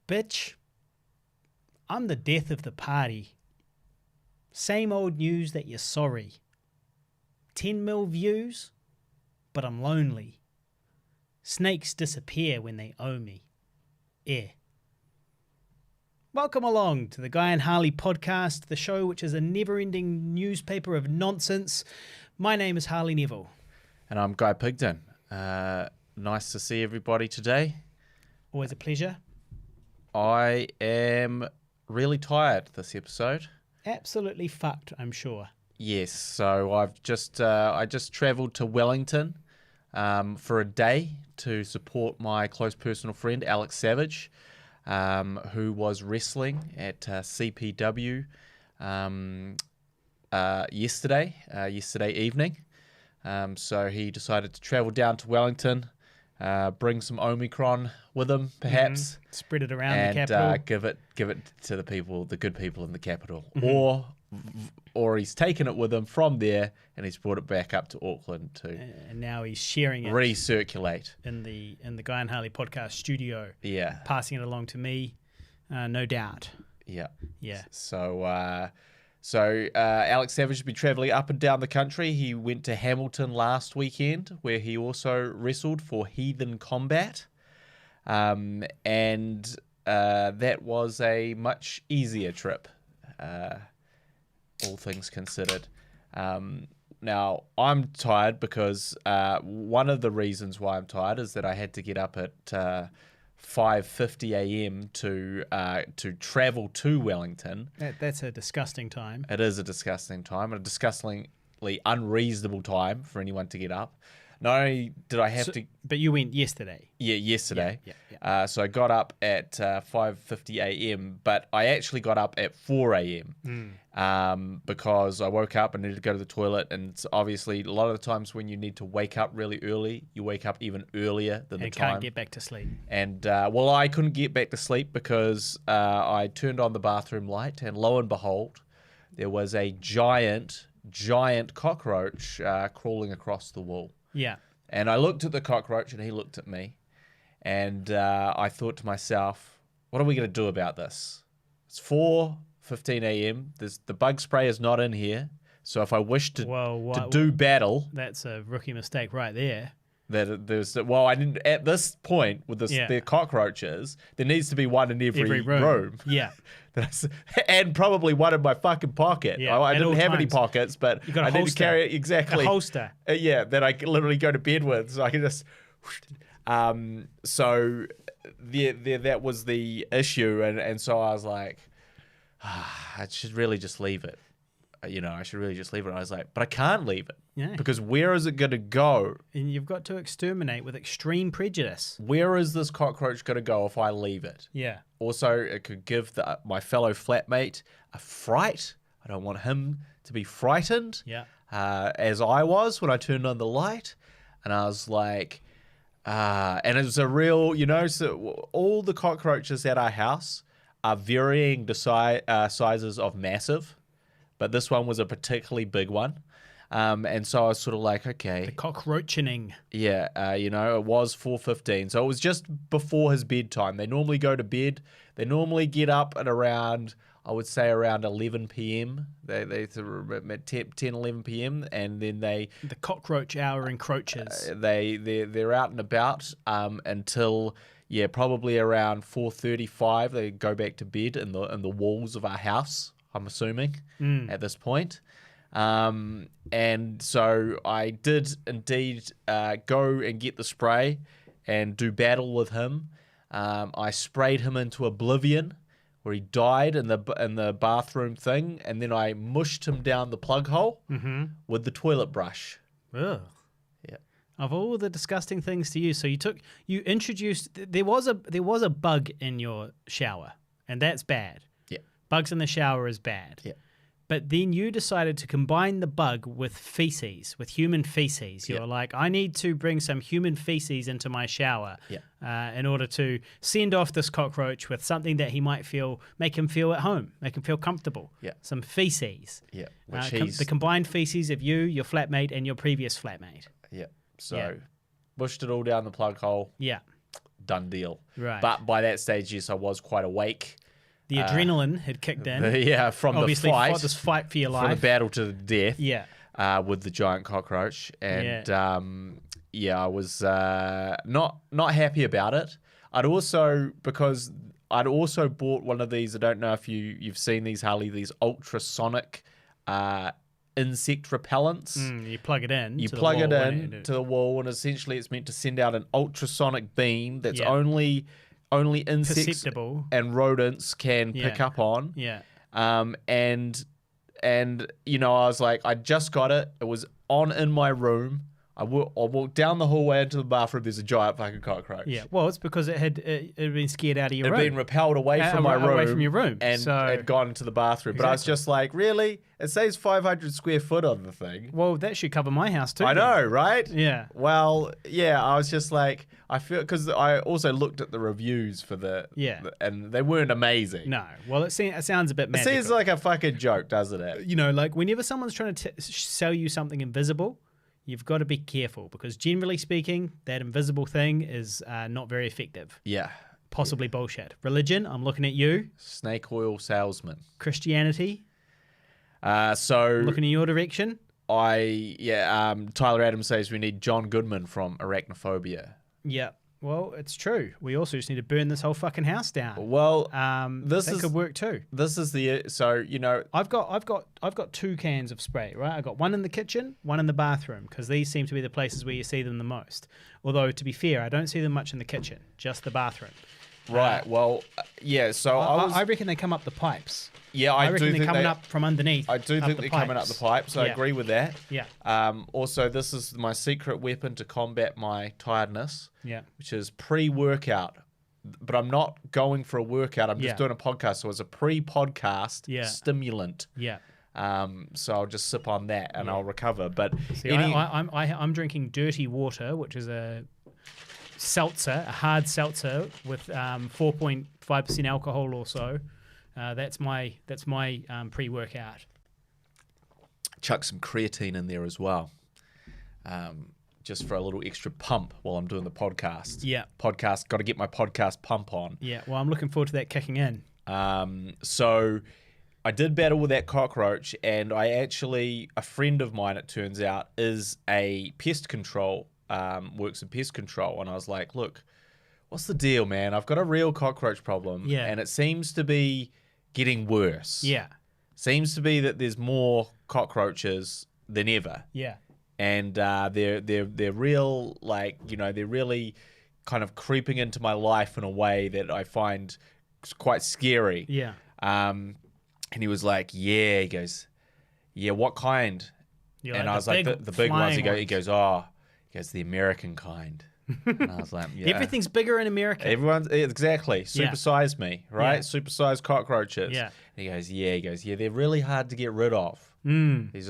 Bitch, I'm the death of the party. Same old news that you're sorry. 10 mil views, but I'm lonely. Snakes disappear when they owe me. Welcome along to the Guy and Harley podcast, the show which is a never-ending newspaper of nonsense. My name is Harley Neville. And I'm Guy Pigden. Nice to see everybody today. Always a pleasure. I am really tired this episode. Absolutely fucked, I'm sure. Yes, so I just travelled to Wellington for a day to support my close personal friend Alex Savage, who was wrestling at CPW yesterday evening. So he decided to travel down to Wellington, bring some Omicron with him, perhaps. Spread it around the capital. Give it to the good people in the capital. Or he's taken it with him from there and he's brought it back up to Auckland to and now he's sharing it recirculate in the Guy and Harley podcast studio. Yeah. Passing it along to me, no doubt. Yeah. Yeah. So Alex Savage has been travelling up and down the country. He went to Hamilton last weekend, where he also wrestled for Heathen Combat, and that was a much easier trip, all things considered. Now, I'm tired because one of the reasons why I'm tired is that I had to get up at 5:50 a.m. to travel to Wellington. That's a disgusting time. It is a disgusting time, and a disgustingly unreasonable time for anyone to get up. Not only did I have to... But you went yesterday. Yeah, yesterday. Yeah. So I got up at 5:50 a.m., but I actually got up at 4 a.m. Because I woke up and needed to go to the toilet, and it's obviously a lot of the times when you need to wake up really early, you wake up even earlier than the time. And can't get back to sleep. And, I couldn't get back to sleep because I turned on the bathroom light, and lo and behold, there was a giant cockroach crawling across the wall. Yeah. And I looked at the cockroach and he looked at me. And I thought to myself, what are we going to do about this? It's 4:15 a.m. The bug spray is not in here. So if I wish to do battle... That's a rookie mistake right there. I didn't... At this point, with the cockroaches, there needs to be one in every room. Yeah. And probably one in my fucking pocket. Yeah, I didn't have any pockets, but I need to carry it exactly. A holster. That I can literally go to bed with, so I can just... So that was the issue, and so I was like, I should really just leave it. I should really just leave it. I was like, but I can't leave it. Yeah. Because where is it going to go? And you've got to exterminate with extreme prejudice. Where is this cockroach going to go if I leave it? Yeah. Also, it could give my fellow flatmate a fright. I don't want him to be frightened. Yeah. As I was when I turned on the light. And I was like, and it was a real, so all the cockroaches at our house are varying the sizes of massive. But this one was a particularly big one. And so I was sort of like, okay. The cockroaching. Yeah, it was 4:15. So it was just before his bedtime. They normally go to bed. They normally get up at around, I would say around 11 p.m. They at 10, 11 p.m. And then the cockroach hour encroaches. They're out and about until... Yeah, probably around 4:35. They go back to bed in the walls of our house, I'm assuming, at this point. And so I did indeed go and get the spray and do battle with him. I sprayed him into oblivion, where he died in the bathroom thing, and then I mushed him down the plug hole with the toilet brush. Ugh. Yeah. Of all the disgusting things to use, so you introduced there was a bug in your shower, and that's bad. Yeah. Bugs in the shower is bad. Yeah. But then you decided to combine the bug with feces, with human feces. You're like, I need to bring some human feces into my shower in order to send off this cockroach with something that he might make him feel at home, make him feel comfortable. Yeah. Some feces. Yeah. The combined feces of you, your flatmate, and your previous flatmate. Yeah. So, bushed it all down the plug hole. Yeah. done deal. Right. But by that stage, yes, I was quite awake. The adrenaline had kicked in. From Obviously, the fight. fought this fight for your life. From the battle to the death. Yeah. With the giant cockroach. And I was not happy about it. I'd also bought one of these. I don't know if you've seen these, Harley, these ultrasonic insect repellents. You plug it in. You plug it in to the wall, and essentially it's meant to send out an ultrasonic beam that's only insects perceptible and rodents can pick up on. Yeah. And I was like, I just got it. It was on in my room. I walked down the hallway into the bathroom. There's a giant fucking cockroach. Yeah, well, it's because it had been scared out of your room. It had been repelled away from my room. Away from your room. And had gone into the bathroom. Exactly. But I was just like, really? It says 500 square foot on the thing. Well, that should cover my house too. I know, right? Yeah. Well, yeah, I was just like, I feel, because I also looked at the reviews for and they weren't amazing. No. Well, it sounds a bit magical. It seems like a fucking joke, doesn't it? Like whenever someone's trying to sell you something invisible, you've got to be careful because generally speaking, that invisible thing is not very effective. Yeah. Possibly bullshit. Religion, I'm looking at you. Snake oil salesman. Christianity. So looking in your direction. Tyler Adams says we need John Goodman from Arachnophobia. Yeah. Well, it's true. We also just need to burn this whole fucking house down. Well, that could work too. This is I've got 2 cans of spray, right? I've got one in the kitchen, one in the bathroom, because these seem to be the places where you see them the most. Although to be fair, I don't see them much in the kitchen, just the bathroom. Right. So I reckon they come up the pipes. Yeah, I reckon they're coming up from underneath. I do think they're coming up the pipes. I agree with that. Yeah. Also, this is my secret weapon to combat my tiredness. Yeah. Which is pre-workout. But I'm not going for a workout. I'm just doing a podcast. So it's a pre-podcast stimulant. Yeah. So I'll just sip on that and I'll recover. But see, I'm drinking dirty water, which is a seltzer, a hard seltzer with 4.5% alcohol or so. That's my pre-workout. Chuck some creatine in there as well, just for a little extra pump while I'm doing the podcast. Yeah, got to get my podcast pump on. Yeah, well, I'm looking forward to that kicking in. So I did battle with that cockroach, and a friend of mine, it turns out, is a pest control, works in pest control, and I was like, look, what's the deal, man? I've got a real cockroach problem, and it seems to be getting worse. Yeah. Seems to be that there's more cockroaches than ever. Yeah. And they're real, they're really kind of creeping into my life in a way that I find quite scary. Yeah. And he was like, yeah, he goes, yeah, what kind? And I was like, the big ones. He goes, the American kind. And I was like, yeah. Everything's bigger in America. Exactly. Supersize me, right? Yeah. Supersize cockroaches. Yeah. And he goes, they're really hard to get rid of. He's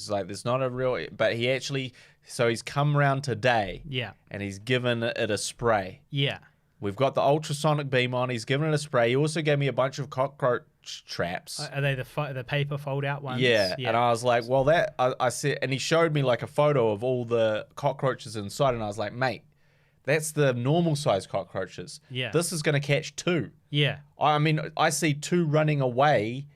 like, there's not a real, but he's come around today. Yeah. And he's given it a spray. Yeah. We've got the ultrasonic beam on. He's given it a spray. He also gave me a bunch of cockroach traps. Are they the paper fold out ones? Yeah. And I was like, well, I said, and he showed me like a photo of all the cockroaches inside, and I was like, mate, that's the normal size cockroaches. Yeah. This is going to catch 2. Yeah. I mean, I see 2 running away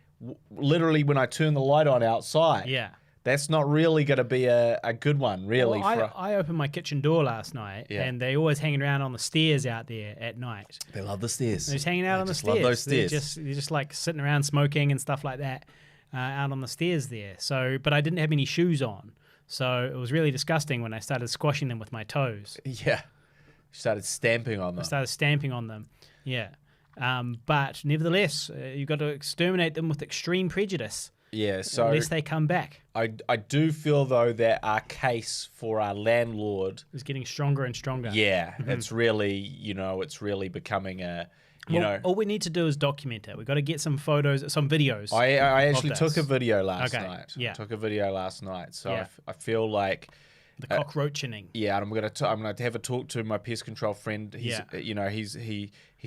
literally when I turn the light on outside. Yeah. That's not really going to be a good one, really. Well, I opened my kitchen door last night, and they're always hanging around on the stairs out there at night. They love the stairs. They're just hanging out on the stairs. Love those stairs. They're just like sitting around smoking and stuff like that out on the stairs there. So, but I didn't have any shoes on. So it was really disgusting when I started squashing them with my toes. Yeah. Started stamping on them. Yeah. But nevertheless, you've got to exterminate them with extreme prejudice. Yeah, so unless they come back. I do feel though that our case for our landlord is getting stronger and stronger. Yeah, it's really becoming all we need to do is document it. We've got to get some photos, some videos. I actually took a video last night. Yeah. I took a video last night, so I feel like the cockroaching. Yeah, and I'm gonna have a talk to my pest control friend. He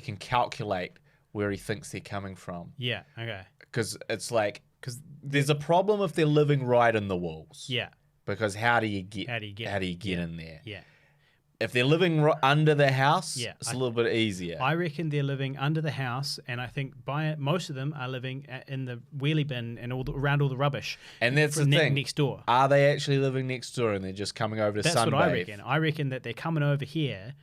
can calculate where he thinks they're coming from. Yeah. Okay. Because it's like. Because there's a problem if they're living right in the walls. Yeah. Because how do you get in there? Yeah. If they're living under the house, Yeah, it's a little bit easier. I reckon they're living under the house, and I think most of them are living in the wheelie bin and around all the rubbish. And that's the thing. Next door. Are they actually living next door and they're just coming over to sunbathe? That's what I reckon. I reckon that they're coming over here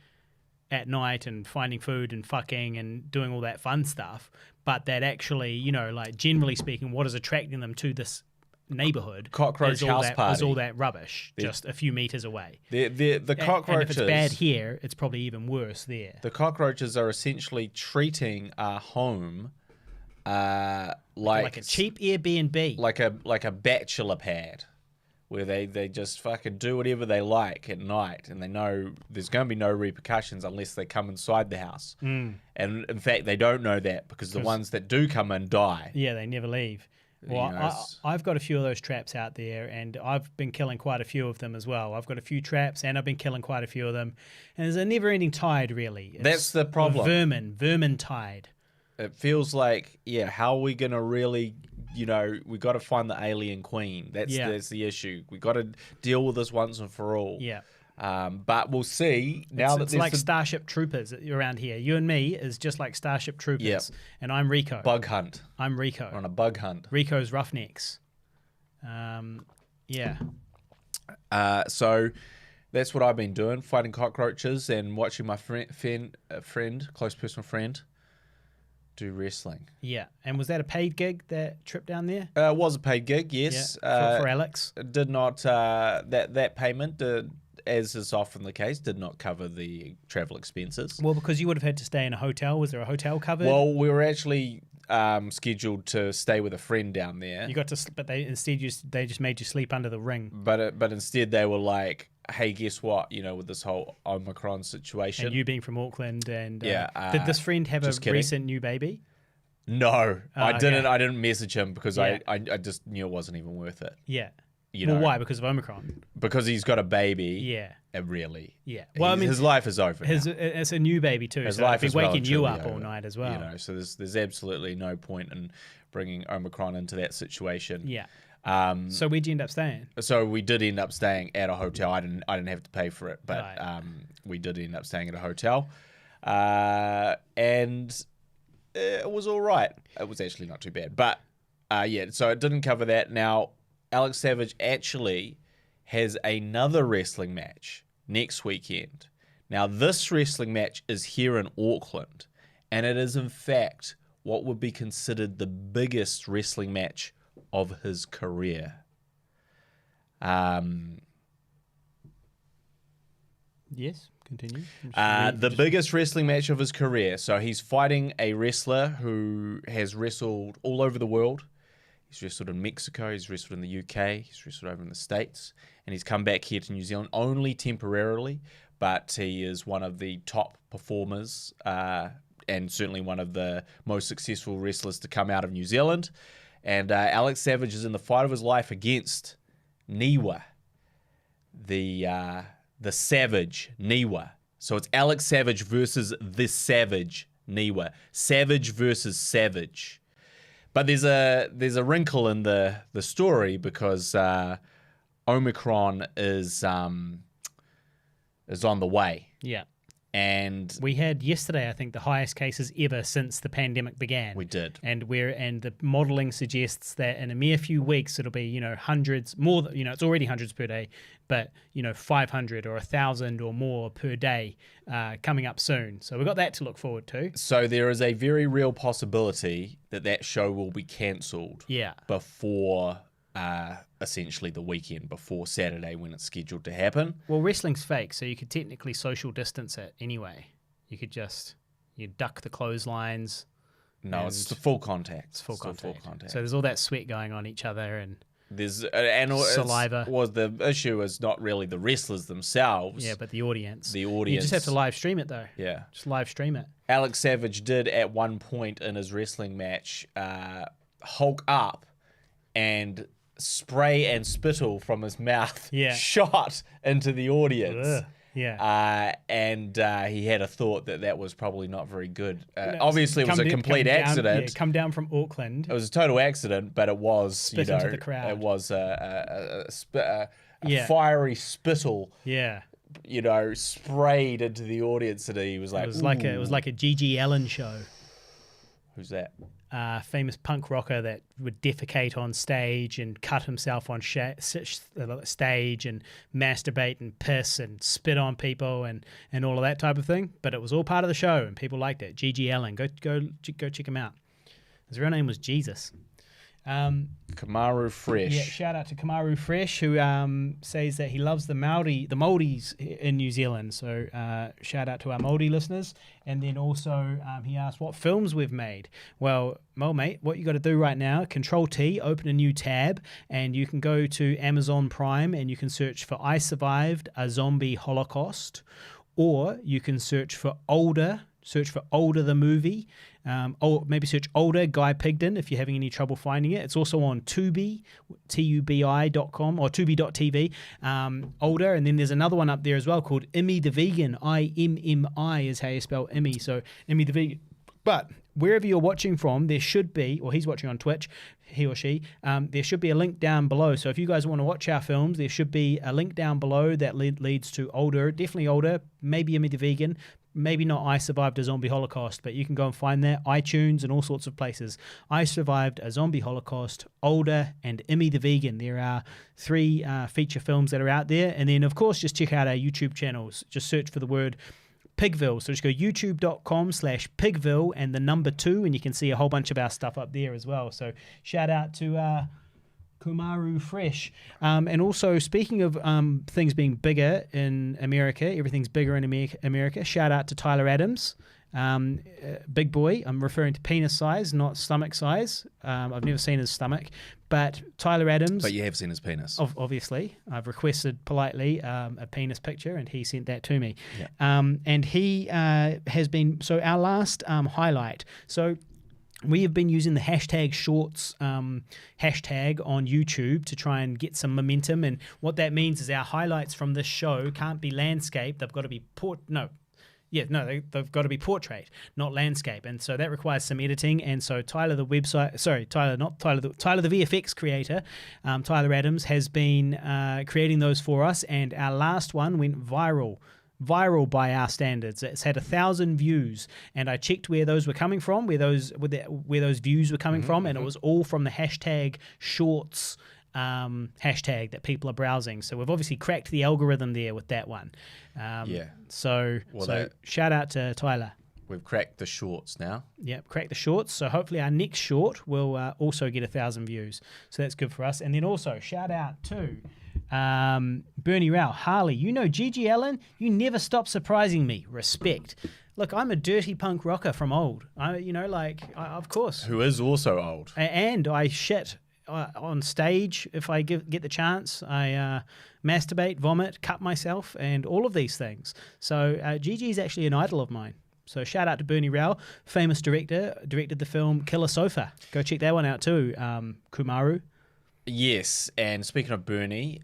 at night and finding food and fucking and doing all that fun stuff, but that actually, you know, like generally speaking, what is attracting them to this neighborhood cockroach house party is all that rubbish just a few meters away. The cockroaches, and if it's bad here, it's probably even worse there. The cockroaches are essentially treating our home like a cheap Airbnb, like a bachelor pad, where they just fucking do whatever they like at night, and they know there's going to be no repercussions unless they come inside the house. And in fact, they don't know that because the ones that do come in die. Yeah, they never leave. Well, I've got a few of those traps out there, and I've been killing quite a few of them as well. I've got a few traps, and I've been killing quite a few of them. And there's a never-ending tide, really. That's the problem. Vermin tide. It feels like, how are we going to really, we got to find the alien queen. That's the issue. We got to deal with this once and for all. Yeah. But we'll see. It's like Starship Troopers around here. You and me is just like Starship Troopers. Yep. And I'm Rico. Bug hunt. I'm Rico. We're on a bug hunt. Rico's Roughnecks. Yeah. So that's what I've been doing, fighting cockroaches and watching my close personal friend, do wrestling. Yeah. And was that a paid gig, that trip down there? It was a paid gig, yes. Yeah, for Alex? Did not, that payment, as is often the case, did not cover the travel expenses. Well, because you would have had to stay in a hotel. Was there a hotel covered? Well, we were actually scheduled to stay with a friend down there. You got to, but they just made you sleep under the ring. But instead they were like, hey, guess what? With this whole Omicron situation. And you being from Auckland, and yeah, did this friend have a recent new baby? No, I didn't. Okay. I didn't message him because I just knew it wasn't even worth it. Yeah. Well, why? Because of Omicron? Because he's got a baby. Yeah. Really. Yeah. Well, his life is over. It's a new baby too. His life is waking you up all night as well. So there's absolutely no point in bringing Omicron into that situation. Yeah. So where'd you end up staying? So we did end up staying at a hotel. I didn't have to pay for it, but Right. We did end up staying at a hotel, and it was all right. It was actually not too bad, but so it didn't cover that. Now, Alex Savage actually has another wrestling match next weekend. Now, this wrestling match is here in Auckland, and it is in fact what would be considered the biggest wrestling match of his career. Yes, continue. The biggest wrestling match of his career. So he's fighting a wrestler who has wrestled all over the world. He's wrestled in Mexico, he's wrestled in the UK, he's wrestled over in the States, and he's come back here to New Zealand only temporarily, but he is one of the top performers and certainly one of the most successful wrestlers to come out of New Zealand. And Alex Savage is in the fight of his life against Niwa, the Savage Niwa. So it's Alex Savage versus the Savage Niwa. Savage versus Savage. But there's a wrinkle in the story because Omicron is on the way. Yeah. And we had yesterday, I think, the highest cases ever since the pandemic began. We did. And the modelling suggests that in a mere few weeks it'll be, hundreds more, it's already hundreds per day, but 500 or 1,000 or more per day coming up soon. So we've got that to look forward to. So there is a very real possibility that show will be cancelled. Yeah. Before essentially the weekend, before Saturday when it's scheduled to happen. Well, wrestling's fake, so you could technically social distance it anyway. You could you duck the clotheslines. No, it's full contact. It's full contact. So there's all that sweat going on each other and there's saliva. The issue is not really the wrestlers themselves. Yeah, but the audience. The audience. You just have to live stream it though. Yeah. Just live stream it. Alex Savage did at one point in his wrestling match hulk up and spray and spittle from his mouth shot into the audience. Ugh. Yeah. And he had a thought that was probably not very good. Obviously, it was a complete accident. Come down from Auckland. It was a total accident, but it was, Spit into the crowd. It was a fiery spittle. Yeah. sprayed into the audience, and he was like, it was like a G.G. Allen show. Who's that? Famous punk rocker that would defecate on stage and cut himself on stage and masturbate and piss and spit on people and all of that type of thing. But it was all part of the show, and people liked it. G.G. Allen, go check him out. His real name was Jesus. Kamaru Fresh. Yeah, shout out to Kamaru Fresh, who says that he loves the Māoris in New Zealand. So shout out to our Māori listeners. And then also he asked what films we've made. Well, mate, what you got to do right now, Control-T, open a new tab, and you can go to Amazon Prime and you can search for I Survived a Zombie Holocaust, or you can search for Older the movie, or maybe search Older Guy Pigden if you're having any trouble finding it. It's also on Tubi, tubi.com or tubi.tv, Older. And then there's another one up there as well called Immy the Vegan. I-M-M-I is how you spell Immy, so Immy the Vegan. But wherever you're watching from, there should be, or he's watching on Twitch, he or she, there should be a link down below. So if you guys want to watch our films, there should be a link down below that leads to Older, definitely Older, maybe Immy the Vegan, maybe not I Survived a Zombie Holocaust, but you can go and find that, iTunes and all sorts of places. I Survived a Zombie Holocaust, Older, and Immy the Vegan. There are 3 feature films that are out there. And then, of course, just check out our YouTube channels. Just search for the word Pigville. So just go youtube.com/Pigville and the number 2, and you can see a whole bunch of our stuff up there as well. So shout out to Kumaru Fresh. And also, speaking of things being bigger in America, everything's bigger in America. Shout out to Tyler Adams. Big boy. I'm referring to penis size, not stomach size. I've never seen his stomach, but Tyler Adams. But you have seen his penis. Obviously. I've requested politely a penis picture, and he sent that to me. Yeah. And he has been, so our last highlight. So we have been using the hashtag shorts hashtag on YouTube to try and get some momentum. And what that means is our highlights from this show can't be landscape. They've got to be they've got to be portrait, not landscape. And so that requires some editing. And so Tyler the VFX creator, Tyler Adams, has been creating those for us. And our last one went viral by our standards. It's had 1,000 views, and I checked where those were coming from, where those views were coming from, and it was all from the hashtag shorts hashtag that people are browsing. So we've obviously cracked the algorithm there with that one. So shout out to Tyler. We've cracked the shorts now. Yep, cracked the shorts. So hopefully our next short will also get 1,000 views. So that's good for us. And then also shout out to Bernie Rao, Harley. G.G. Allen, you never stop surprising me. Respect. Look, I'm a dirty punk rocker from old. Of course. Who is also old. And I shit on stage if I get the chance. I masturbate, vomit, cut myself, and all of these things. So Gigi is actually an idol of mine. So shout out to Bernie Rao, famous director, directed the film Killer Sofa. Go check that one out too, Kumaru. Yes, and speaking of Bernie,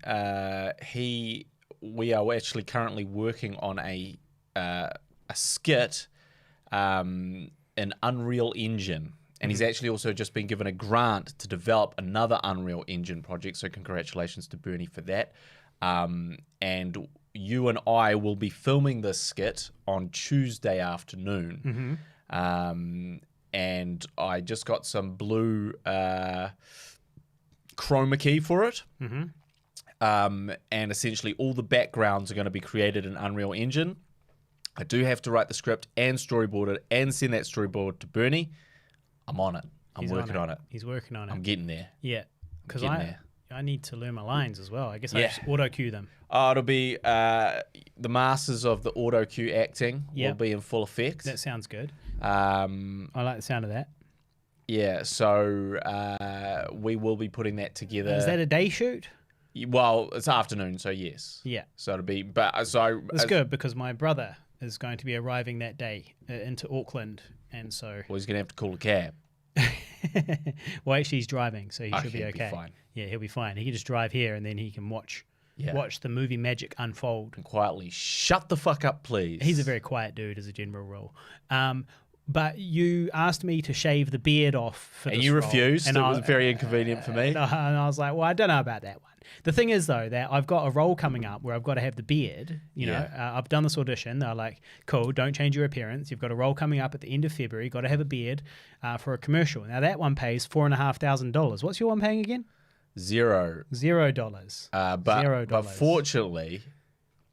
we are actually currently working on a skit in Unreal Engine. And he's actually also just been given a grant to develop another Unreal Engine project. So congratulations to Bernie for that. And you and I will be filming this skit on Tuesday afternoon. And I just got some blue chroma key for it. And essentially all the backgrounds are going to be created in Unreal Engine. I do have to write the script and storyboard it and send that storyboard to Bernie. I'm on it. I'm working on it. He's working on it. I'm getting there. Yeah, because I need to learn my lines as well. I guess I just auto cue them. Oh, it'll be the masters of the auto cue acting will be in full effect. That sounds good. I like the sound of that. Yeah, so we will be putting that together. Is that a day shoot? Well, it's afternoon, so yes. Yeah. So it'll be, but so it's good because my brother is going to be arriving that day into Auckland, and so he's going to have to call a cab. Well, actually, he's driving, so he should be okay. Be fine. Yeah, he'll be fine. He can just drive here, and then he can watch the movie magic unfold. And quietly shut the fuck up, please. He's a very quiet dude, as a general rule. But you asked me to shave the beard off for this role. And you refused. And it was very inconvenient for me. And I was like, well, I don't know about that one. The thing is, though, that I've got a role coming up where I've got to have the beard. You know, I've done this audition. They're like, cool, don't change your appearance. You've got a role coming up at the end of February. Got to have a beard for a commercial. Now, that one pays $4,500. What's your one paying again? $0. $0. But fortunately,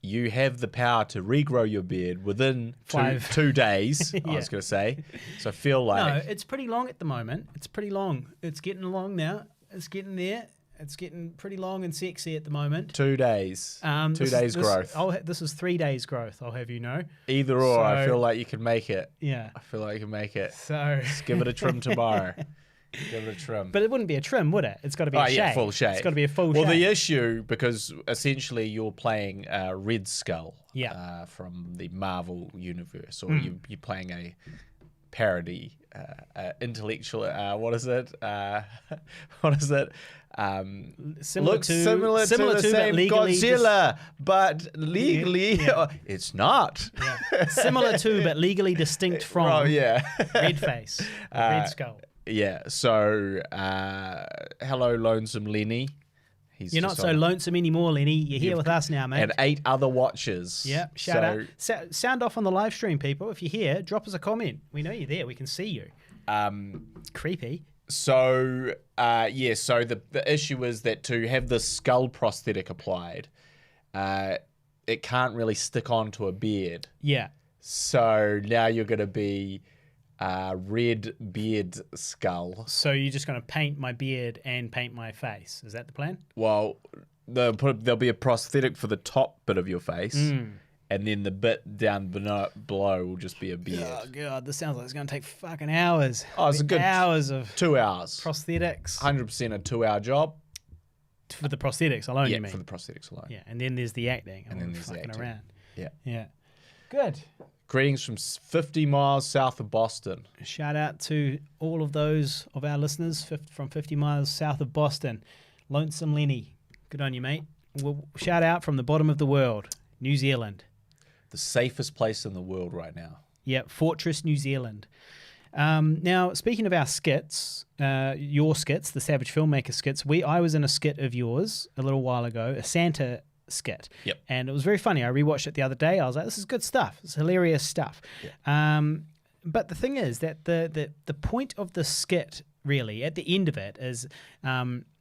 you have the power to regrow your beard within 2 days, I was going to say. So I feel like... No, it's pretty long at the moment. It's pretty long. It's getting along now. It's getting there. It's getting pretty long and sexy at the moment. 2 days. 2 days growth. This is 3 days growth, I'll have you know. Either or, so, I feel like you can make it. Yeah. I feel like you can make it. So just give it a trim tomorrow. Give it a trim. But it wouldn't be a trim, would it? It's got to be a shave. Yeah, full shave. It's got to be a full shave. Well, the issue, because essentially you're playing Red Skull from the Marvel universe, or you're playing a parody, intellectual, what is it? What is it? Similar to the same Godzilla, but legally it's not. Yeah. Similar to, but legally distinct from Red Face, Red Skull. Yeah, so hello, Lonesome Lenny. You're not so lonesome anymore, Lenny. You're here with us now, mate. And 8 other watchers. Yeah, shout out. Sound off on the live stream, people. If you're here, drop us a comment. We know you're there. We can see you. It's creepy. So, so the issue is that to have the skull prosthetic applied, it can't really stick onto a beard. Yeah. So now you're going to be Red Beard Skull. So you're just going to paint my beard and paint my face. Is that the plan? Well, there'll be a prosthetic for the top bit of your face. And then the bit down below will just be a beard. Oh, God, this sounds like it's going to take fucking hours. Oh, it's a good hours of 2 hours. Prosthetics. 100% a 2-hour job. For the prosthetics alone, you mean? Yeah, for the prosthetics alone. Yeah, and then there's the acting. And then there's the acting. Around. Yeah. Yeah. Good. Greetings from 50 miles south of Boston. Shout out to all of those of our listeners from 50 miles south of Boston. Lonesome Lenny. Good on you, mate. Well, shout out from the bottom of the world, New Zealand. The safest place in the world right now. Yeah, Fortress, New Zealand. Now, speaking of our skits, your skits, the Savage Filmmaker skits, I was in a skit of yours a little while ago, a Santa skit. Yep. And it was very funny. I rewatched it the other day. I was like, this is good stuff. It's hilarious stuff. Yeah. But the thing is that the point of the skit, really, at the end of it is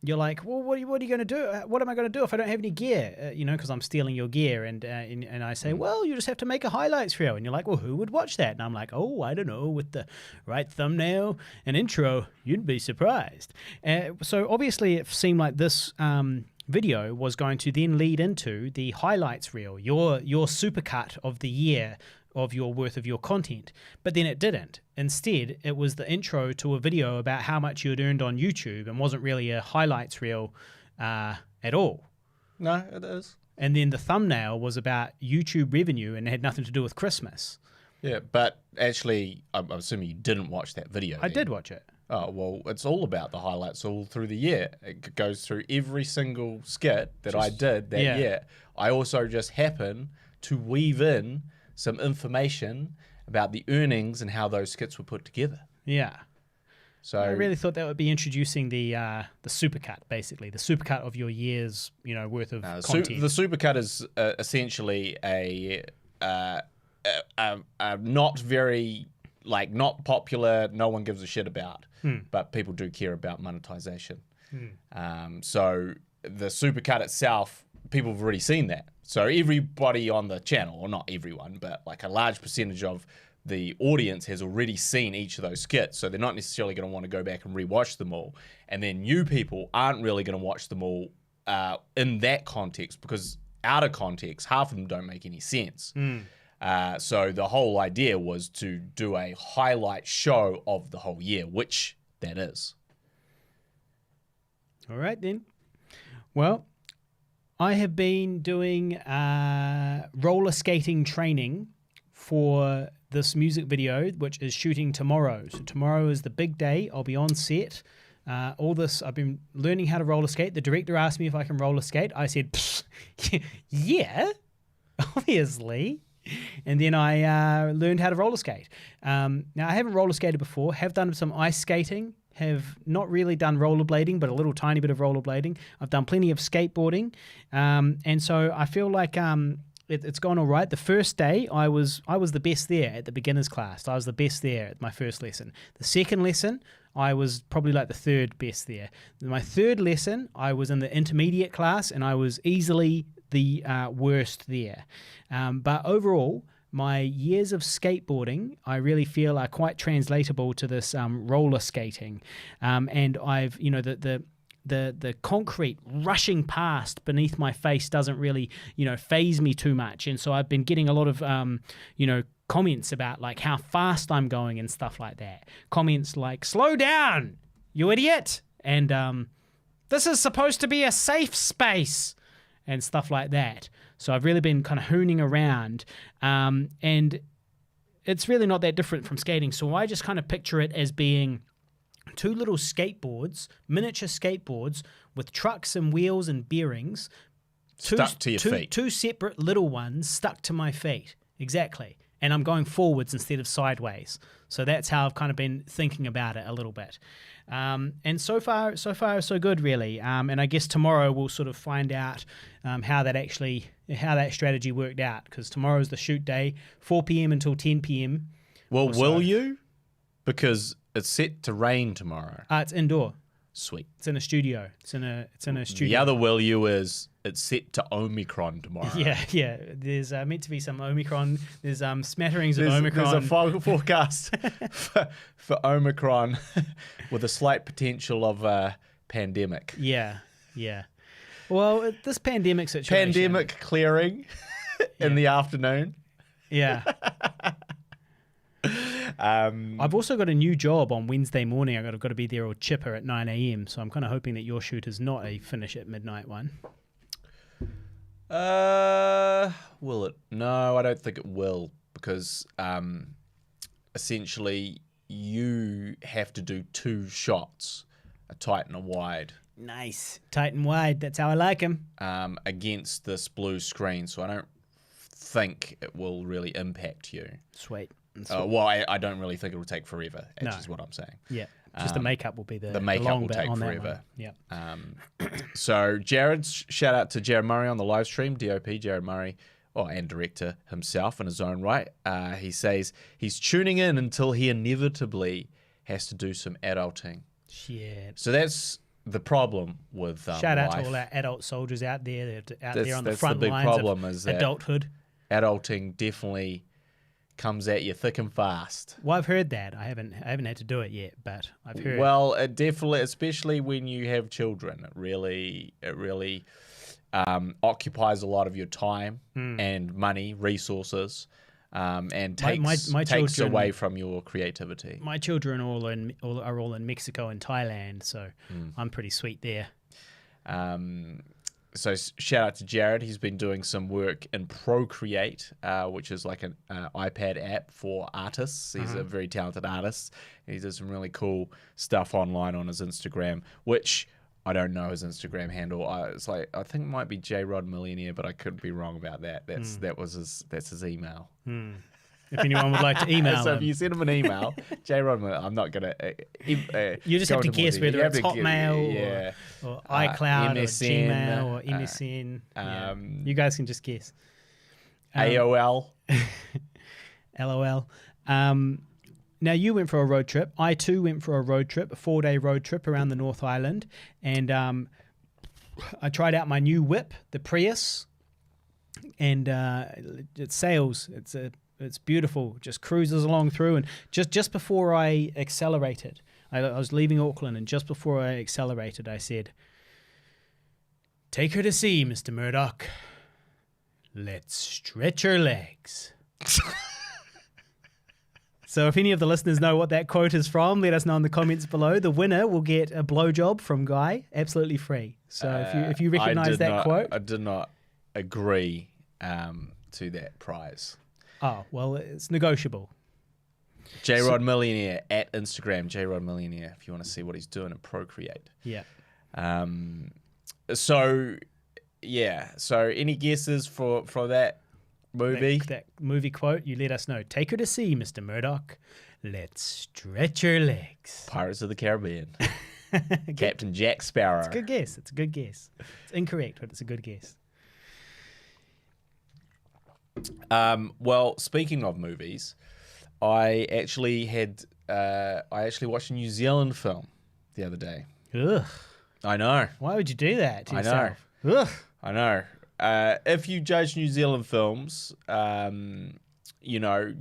you're like, well, what are you going to do? What am I going to do if I don't have any gear? Because I'm stealing your gear. And I say, well, you just have to make a highlights reel. And you're like, well, who would watch that? And I'm like, oh, I don't know. With the right thumbnail and intro, you'd be surprised. So obviously it seemed like this video was going to then lead into the highlights reel, your supercut of the year of your worth of your content. But then it didn't. Instead, it was the intro to a video about how much you'd earned on YouTube and wasn't really a highlights reel at all. No, it is. And then the thumbnail was about YouTube revenue and it had nothing to do with Christmas. Yeah, but actually, I'm assuming you didn't watch that video. I did watch it. Oh, well, it's all about the highlights all through the year. It goes through every single skit that I did that year. I also just happen to weave in some information about the earnings and how those skits were put together. Yeah. So I really thought that would be introducing the supercut, basically the supercut of your year's worth of content. The supercut is essentially a not very not popular, no one gives a shit about, but people do care about monetization. So the supercut itself, people have already seen that. So everybody on the channel, or not everyone, but like a large percentage of the audience has already seen each of those skits. So they're not necessarily going to want to go back and rewatch them all. And then new people aren't really going to watch them all in that context, because out of context, half of them don't make any sense. So the whole idea was to do a highlight show of the whole year, which that is. All right, then. Well, I have been doing roller skating training for this music video, which is shooting tomorrow. So tomorrow is the big day. I'll be on set. All this, I've been learning how to roller skate. The director asked me if I can roller skate. I said, yeah, obviously. And then I learned how to roller skate. Now, I haven't roller skated before, have done some ice skating, have not really done rollerblading, but a little tiny bit of rollerblading. I've done plenty of skateboarding, and so I feel like it's gone all right. The first day, I was the best there at the beginners class. I was the best there at my first lesson. The second lesson, I was probably like the third best there. My third lesson, I was in the intermediate class, and I was easily the worst there. But overall, my years of skateboarding, I really feel are quite translatable to this roller skating. And I've, the concrete rushing past beneath my face doesn't really, phase me too much. And so I've been getting a lot of, comments about like how fast I'm going and stuff like that. Comments like, slow down, you idiot. And this is supposed to be a safe space and stuff like that. So I've really been kind of hooning around, and it's really not that different from skating. So I just kind of picture it as being two little skateboards, miniature skateboards with trucks and wheels and bearings. Stuck to your feet. Two separate little ones stuck to my feet. Exactly. And I'm going forwards instead of sideways. So that's how I've kind of been thinking about it a little bit. And so far, so good, really. And I guess tomorrow we'll sort of find out how that strategy worked out, because tomorrow's the shoot day, 4 p.m. until 10 p.m. Well, will you? Because it's set to rain tomorrow. It's indoor. Sweet. It's in a studio. It's in a studio. The other will you is it's set to Omicron tomorrow. Yeah. There's meant to be some Omicron. There's smatterings of Omicron. There's a forecast for Omicron with a slight potential of a pandemic. Yeah. Well, this pandemic situation. Pandemic clearing in the afternoon. Yeah. I've also got a new job on Wednesday morning. I've got to be there or chipper at 9 a.m. So I'm kind of hoping that your shoot is not a finish at midnight one. Will it? No, I don't think it will, because essentially you have to do 2 shots, a tight and a wide. Nice. Tight and wide. That's how I like them. Against this blue screen. So I don't think it will really impact you. Sweet. Well, I don't really think it will take forever, is what I'm saying. Yeah. Just the makeup will be the makeup long will bit take on forever. Yeah. So shout out to Jared Murray on the live stream, DOP Jared Murray, and director himself in his own right. He says he's tuning in until he inevitably has to do some adulting. Shit. So that's the problem with shout out life. to all our adult soldiers out there. They're out there on the that's front the big lines problem of is that adulthood. Adulting definitely comes at you thick and fast. Well, I've heard that. I haven't had to do it yet, but I've heard. Well, it definitely, especially when you have children, it really occupies a lot of your time and money, resources, and takes away from your creativity. My children are all in Mexico and Thailand, so I'm pretty sweet there. So shout out to Jared. He's been doing some work in Procreate, which is like an iPad app for artists. He's a very talented artist. He does some really cool stuff online on his Instagram, which I don't know his Instagram handle. I think it might be JRod Millionaire, but I could be wrong about that. That's his email. If anyone would like to email so him. if you send him an email, JRod, I'm not gonna. You just have to guess whether it's Hotmail or iCloud MSN, or Gmail or MSN. You guys can just guess. AOL. LOL. Now, you went for a road trip. I, too, went for a road trip, a 4-day road trip around the North Island. And I tried out my new whip, the Prius. And it sails. It's beautiful. Just cruises along through. And just before I accelerated, I was leaving Auckland, and just before I accelerated, I said, "Take her to sea, Mr. Murdoch. Let's stretch her legs." So if any of the listeners know what that quote is from, let us know in the comments below. The winner will get a blowjob from Guy, absolutely free. So if you recognise that quote. I did not agree to that prize. Oh, well, it's negotiable. JRod Millionaire at Instagram, JRod Millionaire, if you want to see what he's doing at Procreate. Yeah. So any guesses for that movie? That movie quote, you let us know. Take her to sea, Mr. Murdoch. Let's stretch your legs. Pirates of the Caribbean. Captain Jack Sparrow. It's a good guess. It's a good guess. It's incorrect, but it's a good guess. Well, speaking of movies, I actually watched a New Zealand film the other day. Ugh. I know. Why would you do that to yourself? Ugh. I know. If you judge New Zealand films, you know,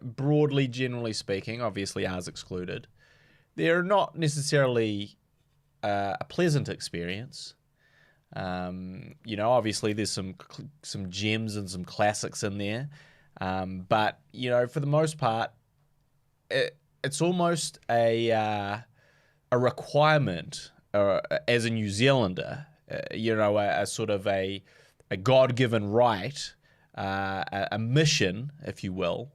broadly, generally speaking, obviously ours excluded, they're not necessarily a pleasant experience. You know, obviously there's some gems and some classics in there, but you know, for the most part, it's almost a requirement as a New Zealander. You know, a sort of a God-given right, a mission, if you will,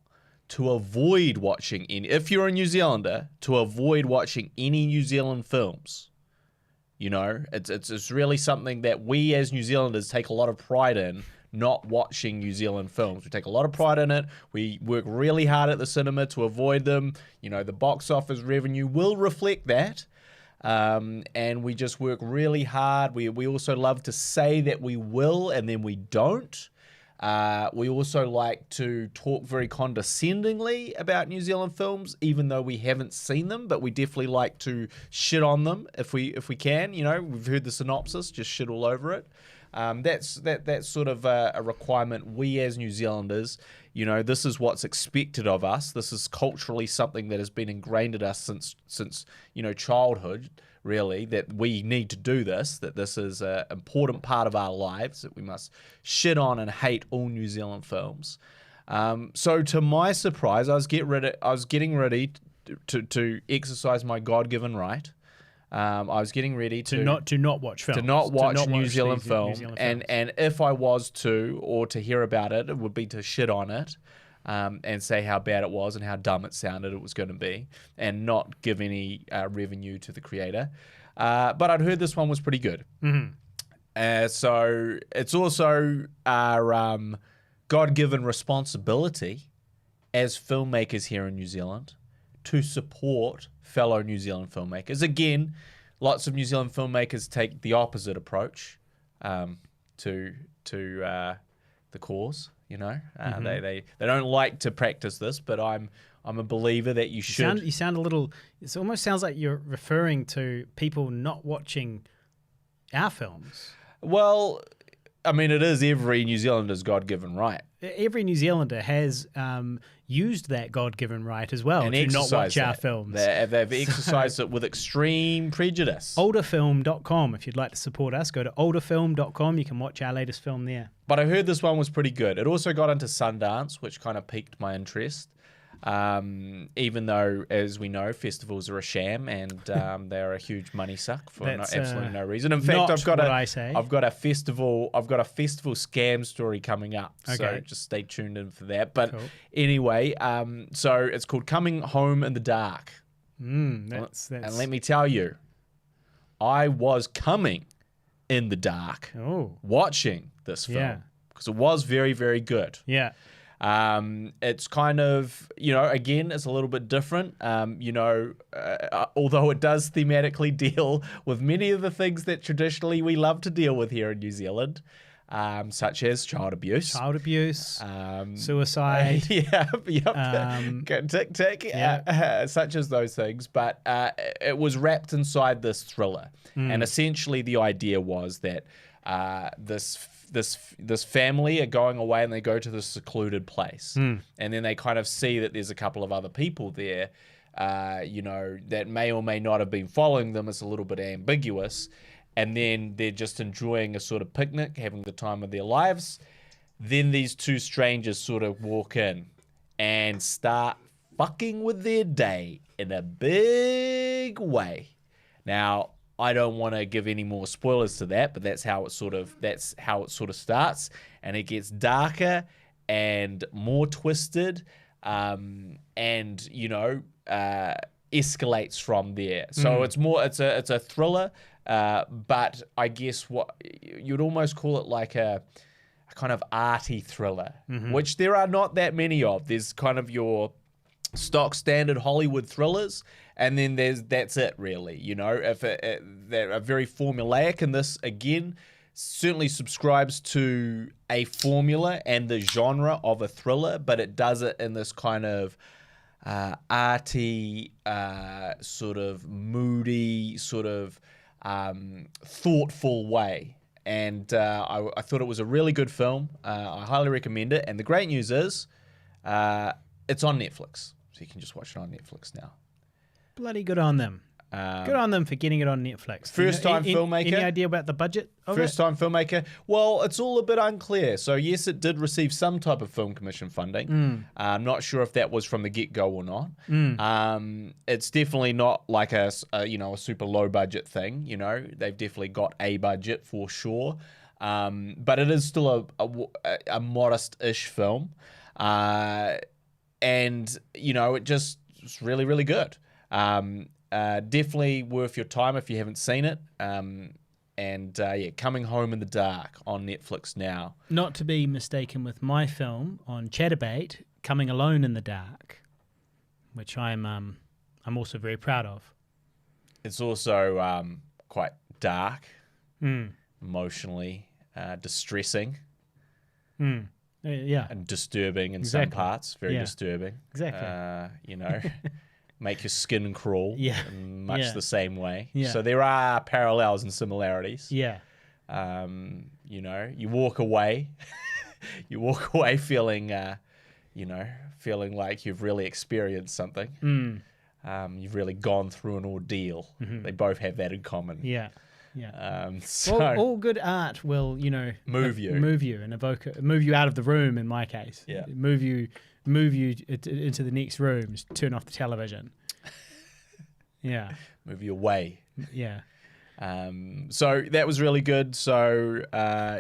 to avoid watching if you're a New Zealander, to avoid watching any New Zealand films. You know, it's really something that we as New Zealanders take a lot of pride in, not watching New Zealand films. We take a lot of pride in it. We work really hard at the cinema to avoid them. You know, the box office revenue will reflect that. And we just work really hard. We also love to say that we will, and then we don't. We also like to talk very condescendingly about New Zealand films, even though we haven't seen them, but we definitely like to shit on them if we can. You know, we've heard the synopsis, just shit all over it. That's sort of a requirement we as New Zealanders, you know, this is what's expected of us. This is culturally something that has been ingrained in us since you know, childhood, really, that we need to do this, that this is an important part of our lives, that we must shit on and hate all New Zealand films. So to my surprise, I was getting ready to exercise my God-given right. I was getting ready to not watch films. To not watch New Zealand film. And if I was to, or to hear about it, it would be to shit on it, and say how bad it was and how dumb it sounded it was going to be, and not give any revenue to the creator. But I'd heard this one was pretty good. Mm-hmm. So it's also our God-given responsibility as filmmakers here in New Zealand to support fellow New Zealand filmmakers. Again, lots of New Zealand filmmakers take the opposite approach to the cause. You know, they don't like to practice this, but I'm a believer that you should. You sound a little. It almost sounds like you're referring to people not watching our films. Well, I mean, it is every New Zealander's God-given right. Every New Zealander has used that God-given right as well, and to not watch our films. They've exercised it with extreme prejudice. Olderfilm.com. If you'd like to support us, go to olderfilm.com. You can watch our latest film there. But I heard this one was pretty good. It also got into Sundance, which kind of piqued my interest. Even though, as we know, festivals are a sham and they're a huge money suck for absolutely no reason. In fact, I've got a festival scam story coming up, so just stay tuned in for that. But anyway, so it's called Coming Home in the Dark. And let me tell you, I was coming in the dark watching this film because it was very, very good. Yeah. It's kind of, you know, again, it's a little bit different, you know, although it does thematically deal with many of the things that traditionally we love to deal with here in New Zealand, such as child abuse, suicide, tick, such as those things. But it was wrapped inside this thriller, and essentially the idea was that this family are going away and they go to this secluded place, and then they kind of see that there's a couple of other people there, you know, that may or may not have been following them. It's a little bit ambiguous, and then they're just enjoying a sort of picnic, having the time of their lives. Then these two strangers sort of walk in and start fucking with their day in a big way. Now, I don't want to give any more spoilers to that, but that's how it sort of starts, and it gets darker and more twisted, and you know, escalates from there. So it's a thriller, but I guess what you'd almost call it like a kind of arty thriller, which there are not that many of. There's kind of your stock standard Hollywood thrillers, and then that's it really. If they're very formulaic, and this again certainly subscribes to a formula and the genre of a thriller, but it does it in this kind of arty, sort of moody, sort of thoughtful way. And I thought it was a really good film. I highly recommend it. And the great news is it's on Netflix. So you can just watch it on Netflix now. Bloody good on them. Good on them for getting it on Netflix. First-time filmmaker. Any idea about the budget of First-time filmmaker. Well, it's all a bit unclear. So, yes, it did receive some type of Film Commission funding. I'm not sure if that was from the get-go or not. It's definitely not like a super low-budget thing. They've definitely got a budget for sure. But it is still a modest-ish film. And, it's really, really good. Definitely worth your time if you haven't seen it. Coming Home in the Dark on Netflix now. Not to be mistaken with my film on Chatterbait, Coming Alone in the Dark, which I'm also very proud of. It's also quite dark, emotionally distressing, and disturbing in some parts. Very disturbing. Exactly. Make your skin crawl in much the same way. Yeah. So there are parallels and similarities. Yeah. You walk away. You walk away feeling, feeling like you've really experienced something. You've really gone through an ordeal. They both have that in common. Yeah. Yeah. All good art will, move you and move you out of the room. In my case, move you into the next room. Just turn off the television. Yeah. Move you away. Yeah. So that was really good. So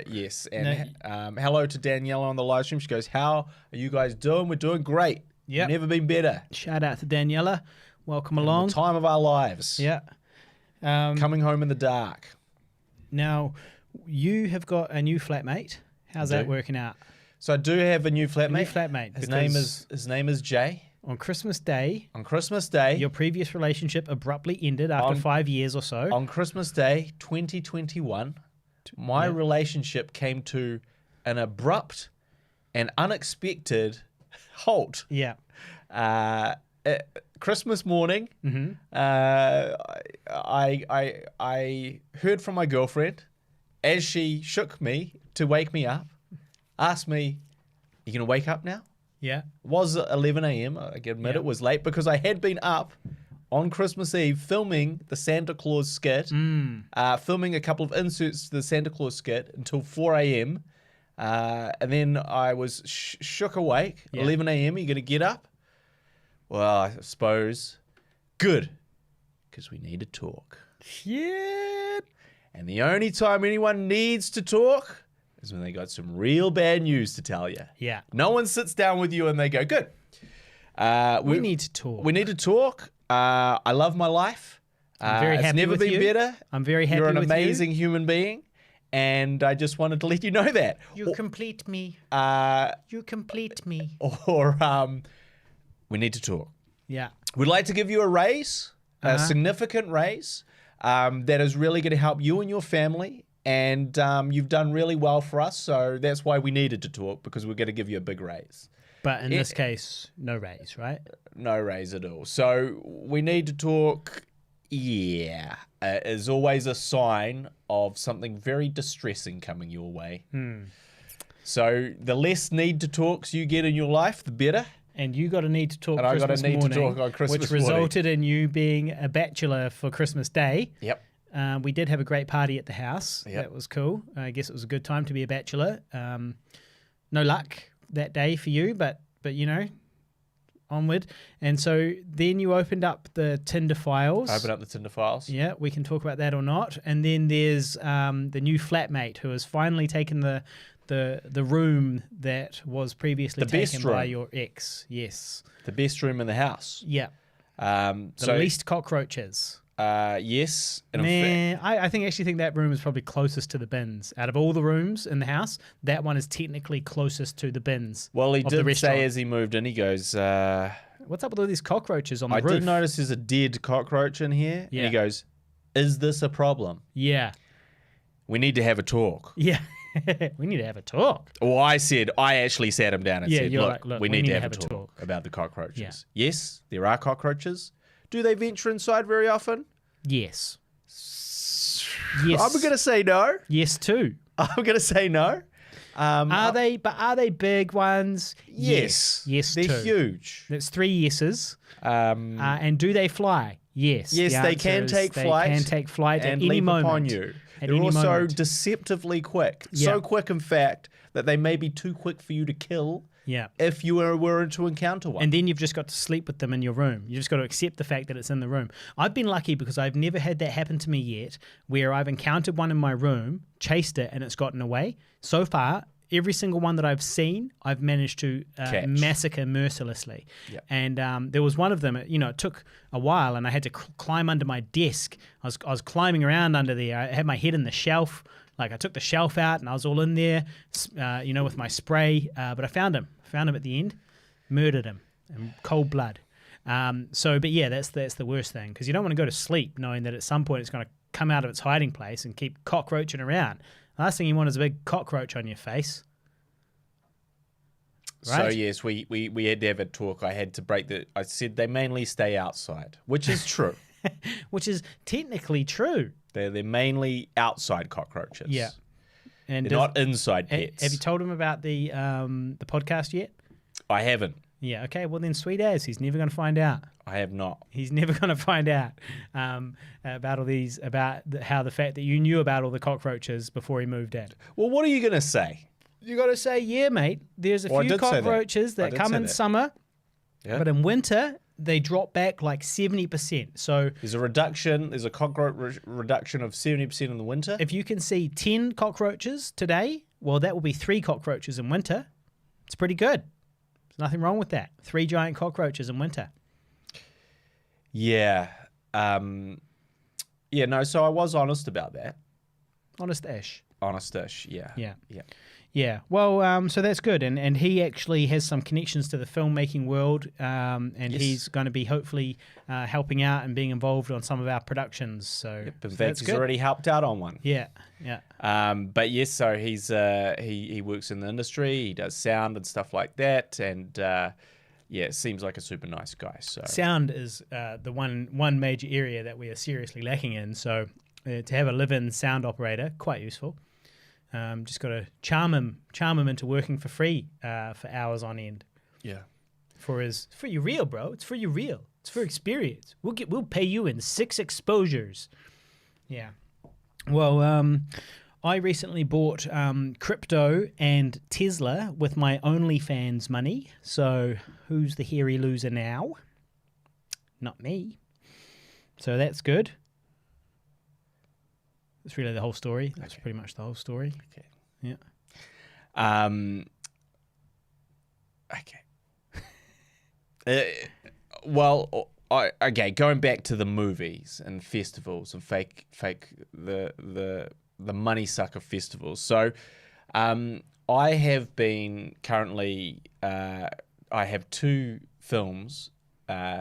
yes, and hello to Daniela on the live stream. She goes, "How are you guys doing? We're doing great. Yeah. Never been better." Shout out to Daniela. Welcome along. The time of our lives. Yeah. Coming Home in the Dark. Now, you have got a new flatmate. How's that working out? So I do have a new flatmate. His name is Jay. On Christmas Day. On Christmas Day. Your previous relationship abruptly ended after 5 years or so. On Christmas Day, 2021, my relationship came to an abrupt and unexpected halt. Yeah. Christmas morning, I heard from my girlfriend as she shook me to wake me up, asked me, "You going to wake up now?" Yeah. It was 11 a.m. I can admit it was late because I had been up on Christmas Eve filming the Santa Claus skit, filming a couple of inserts to the Santa Claus skit until 4 a.m. And then I was shook awake, 11 a.m. Are you going to get up? Well, I suppose. Good. Because we need to talk. Shit. And the only time anyone needs to talk is when they got some real bad news to tell you. Yeah. No one sits down with you and they go, "Good. We need to talk. We need to talk. I love my life. I'm very happy it's never with been you. better. I'm very happy with you. You're an amazing human being. And I just wanted to let you know that." You complete me. You complete me. Or we need to talk. Yeah. We'd like to give you a raise, a significant raise, that is really going to help you and your family. And you've done really well for us. So that's why we needed to talk, because we're going to give you a big raise. But in this case, no raise, right? No raise at all. So we need to talk. Yeah. Is always a sign of something very distressing coming your way. So the less need to talks you get in your life, the better. And you got a need to talk and Christmas I got a need morning, to talk on Christmas which morning. resulted in you being a bachelor for Christmas Day. Yep. We did have a great party at the house. Yep. That was cool. I guess it was a good time to be a bachelor. No luck that day for you, but onward. And so then you opened up the Tinder files. Open up the Tinder files. Yeah, we can talk about that or not. And then there's the new flatmate who has finally taken the room that was previously taken by your ex. Yes. The best room in the house. Yeah. The least cockroaches. Yes. And I actually think that room is probably closest to the bins. Out of all the rooms in the house, that one is technically closest to the bins. Well, he of the did say restaurant. as he moved in, he goes, what's up with all these cockroaches on the I roof? did notice there's a dead cockroach in here. Yeah. And he goes, is this a problem? Yeah. We need to have a talk. Yeah. We need to have a talk. Well, I actually sat him down and said, look, we need to have a talk about the cockroaches. Yeah. Yes, there are cockroaches. Do they venture inside very often? Yes. Yes. I'm going to say no. Yes, too. I'm going to say no. Are they big ones? Yes. Yes, they're too. huge. That's 3 yeses. And do they fly? Yes. Yes, they can take flight. They can take flight at and any leap moment. upon you. At They're any also moment. deceptively quick. Yeah. So quick, in fact, that they may be too quick for you to kill Yeah. if you were to encounter one. And then you've just got to sleep with them in your room. You've just got to accept the fact that it's in the room. I've been lucky because I've never had that happen to me yet, where I've encountered one in my room, chased it, and it's gotten away. So far, every single one that I've seen, I've managed to massacre mercilessly. Yep. And there was one of them, it took a while and I had to climb under my desk. I was climbing around under there. I had my head in the shelf. Like I took the shelf out and I was all in there, with my spray. But I found him. At the end, murdered him in cold blood. But yeah, that's the worst thing because you don't want to go to sleep knowing that at some point it's going to come out of its hiding place and keep cockroaching around. The last thing you want is a big cockroach on your face. Right? So yes, we had to have a talk. I had to I said they mainly stay outside, which is true. Which is technically true. They're mainly outside cockroaches. Yeah. And they're not inside pets. Have you told him about the podcast yet? I haven't. Yeah, okay. Well, then sweet as. He's never going to find out. I have not. He's never going to find out about all these, how the fact that you knew about all the cockroaches before he moved in. Well, what are you going to say? You got to say, yeah, mate, there's a few cockroaches that come in summer, but in winter, they drop back like 70%. So there's a cockroach reduction of 70% in the winter. If you can see 10 cockroaches today, well, that will be 3 cockroaches in winter. It's pretty good. There's nothing wrong with that. 3 giant cockroaches in winter. Yeah. So I was honest about that. Honest-ish. Honest-ish, yeah. Yeah. Yeah. Yeah, well, so that's good, and he actually has some connections to the filmmaking world, and yes. He's going to be hopefully helping out and being involved on some of our productions. So, in fact, he's already helped out on one. Yeah. But yes, so he's he works in the industry, he does sound and stuff like that, and it seems like a super nice guy. So sound is the one major area that we are seriously lacking in. So to have a live-in sound operator, quite useful. Just got to charm him into working for free for hours on end. Yeah. For your real, bro. It's for your real. It's for experience. We'll pay you in 6 exposures. Yeah. Well, I recently bought crypto and Tesla with my OnlyFans money. So who's the hairy loser now? Not me. So that's good. That's really the whole story. That's pretty much the whole story. Okay. Yeah. Okay. Going back to the movies and festivals and fake the money sucker festivals. So, I have been currently. I have 2 films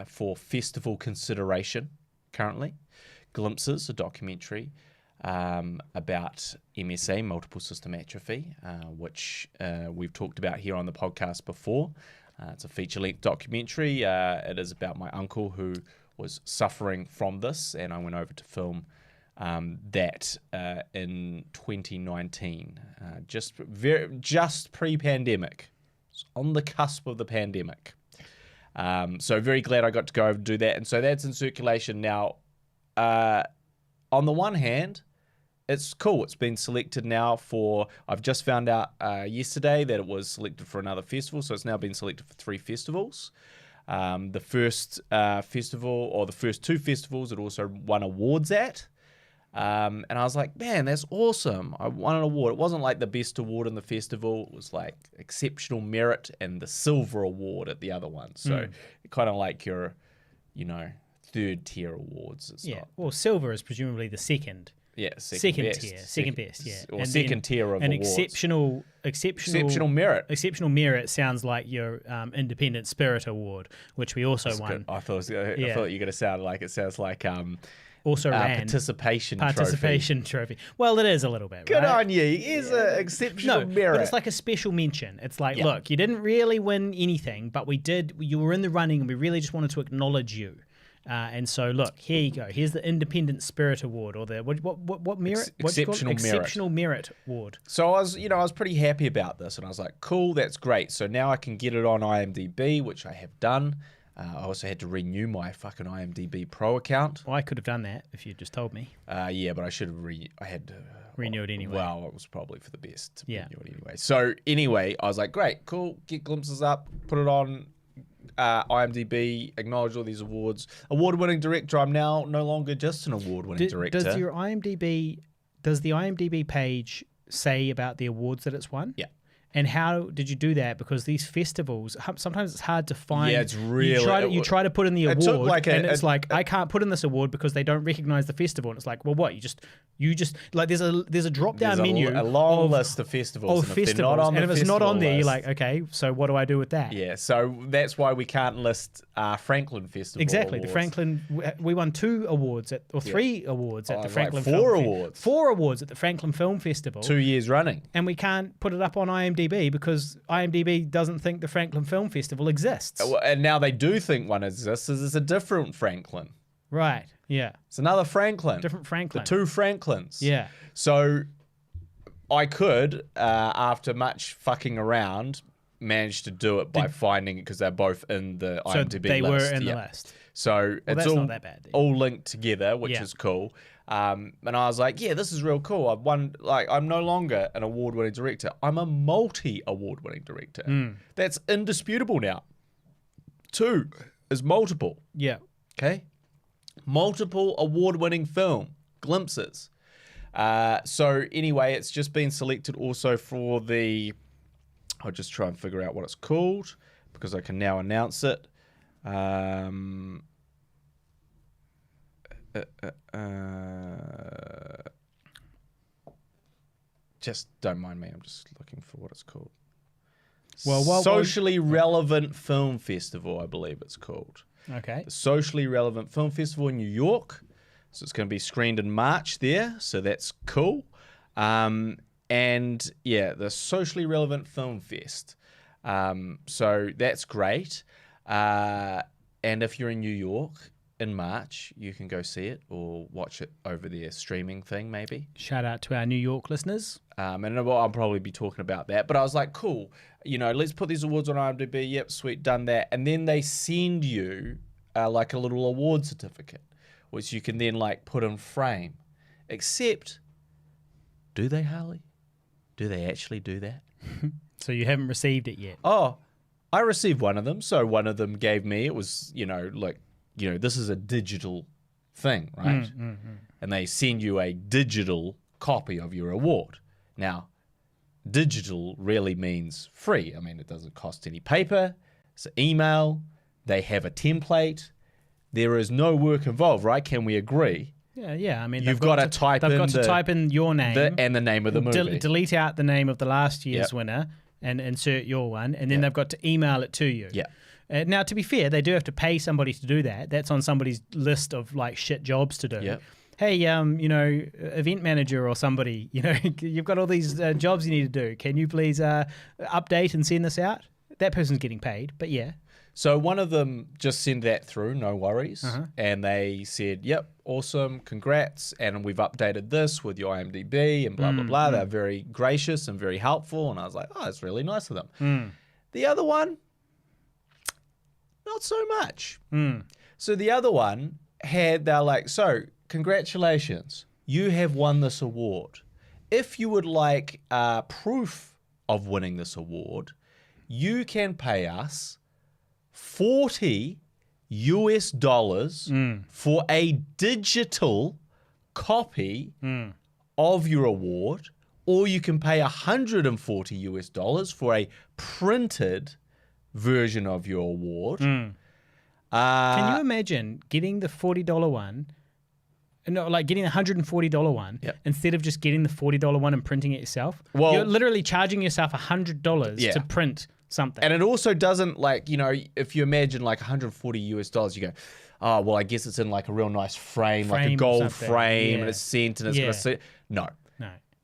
for festival consideration currently. Glimpses, a documentary. About MSA, multiple system atrophy, which we've talked about here on the podcast before. It's a feature-length documentary. It is about my uncle who was suffering from this, and I went over to film that in 2019, just pre-pandemic. It's on the cusp of the pandemic. So very glad I got to go over and do that, and so that's in circulation now. On the one hand, it's cool. It's been selected now I've just found out yesterday that it was selected for another festival, so it's now been selected for 3 festivals. The first festival, or the first 2 festivals, it also won awards at. And I was like, man, that's awesome. I won an award. It wasn't like the best award in the festival. It was like exceptional merit and the silver award at the other one. So kind of like your, 3rd tier awards. It's not. Well, silver is presumably the second. Yeah, second best. tier, second best, yeah. Or And second tier of an awards. exceptional merit. Exceptional merit sounds like your Independent Spirit Award, which we also That's won. good. I thought you were going to sound like it sounds like Also ran participation trophy. Well, it is a little bit. Good right? on you. Here's an exceptional merit. But it's like a special mention. It's like, look, you didn't really win anything, but we did. You were in the running, and we really just wanted to acknowledge you. And so, look, here you go. Here's the Independent Spirit Award, or the what merit? Exceptional Merit Award. So I was pretty happy about this, and I was like, cool, that's great. So now I can get it on IMDb, which I have done. I also had to renew my fucking IMDb Pro account. Well, I could have done that if you'd just told me. Yeah, but I should have I had to renew it anyway. Well, it was probably for the best to renew it anyway. So anyway, I was like, great, cool, get glimpses up, put it on IMDb, acknowledge all these awards. Award-winning director. I'm now no longer just an award-winning director. Does the IMDb page say about the awards that it's won? Yeah. And how did you do that? Because these festivals, sometimes it's hard to find. Yeah, it's really... You try to put in the award, it's like, I can't put in this award because they don't recognize the festival. And it's like, well, what? You just like, there's a drop-down menu. A long list of festivals. And if it's not on there, you're like, okay, so what do I do with that? Yeah, so that's why we can't list Franklin Festival Exactly. awards. The Franklin, we won 2 awards, or 3 awards at the Franklin like 4 awards. 4 awards at the Franklin Film Festival. 2 years running. And we can't put it up on IMDb because IMDb doesn't think the Franklin Film Festival exists. And now they do think one exists. It's a different Franklin. Right, yeah. It's another Franklin. Different Franklin. The 2 Franklins. Yeah. So I could, after much fucking around, manage to do it by finding it because they're both in the IMDb list. So they were in the list. So it's not that bad, all linked together, which is cool. And I was like, yeah, this is real cool. I've won, I'm no longer an award-winning director. I'm a multi-award-winning director. That's indisputable now. 2 is multiple. Yeah. Okay? Multiple award-winning film. Glimpses. So anyway, it's just been selected also for the... I'll just try and figure out what it's called because I can now announce it. Just don't mind me. I'm just looking for what it's called. Socially Relevant Film Festival, I believe it's called. Okay. The Socially Relevant Film Festival in New York. So it's going to be screened in March there. So that's cool. And yeah, the Socially Relevant Film Fest. So that's great. And if you're in New York in March, you can go see it or watch it over their streaming thing, maybe. Shout out to our New York listeners. And I'll probably be talking about that. But I was like, cool, let's put these awards on IMDb. Yep, sweet, done that. And then they send you like a little award certificate, which you can then like put in frame. Except, do they, Harley? Do they actually do that? So you haven't received it yet? Oh, I received one of them. So one of them gave me, it was, this is a digital thing, right? And they send you a digital copy of your award. Now, digital really means free. I mean, it doesn't cost any paper. It's an email. They have a template. There is no work involved, right? Can we agree? Yeah. I mean, you've got to type in your name and the name of the movie. Delete out the name of the last year's winner and insert your one, and then they've got to email it to you. Yeah. Now, to be fair, they do have to pay somebody to do that. That's on somebody's list of like shit jobs to do. Yep. Hey, event manager or somebody, you've got all these jobs you need to do. Can you please update and send this out? That person's getting paid, but yeah. So one of them just sent that through, no worries. And they said, yep, awesome, congrats. And we've updated this with your IMDb and blah, blah, blah. They're very gracious and very helpful. And I was like, oh, it's really nice of them. The other one, not so much. So the other one they're like, so congratulations, you have won this award. If you would like proof of winning this award, you can pay us $40 for a digital copy of your award, or you can pay $140 for a printed version of your award. Can you imagine getting the $40 one No, like getting the $140 one instead of just getting the $40 one and printing it yourself. Well, you're literally charging yourself $100 to print something. And it also doesn't, like, you know, if you imagine like $140 you go, oh, well, I guess it's in like a real nice frame like a gold frame and it's sent and it's got a seat. No.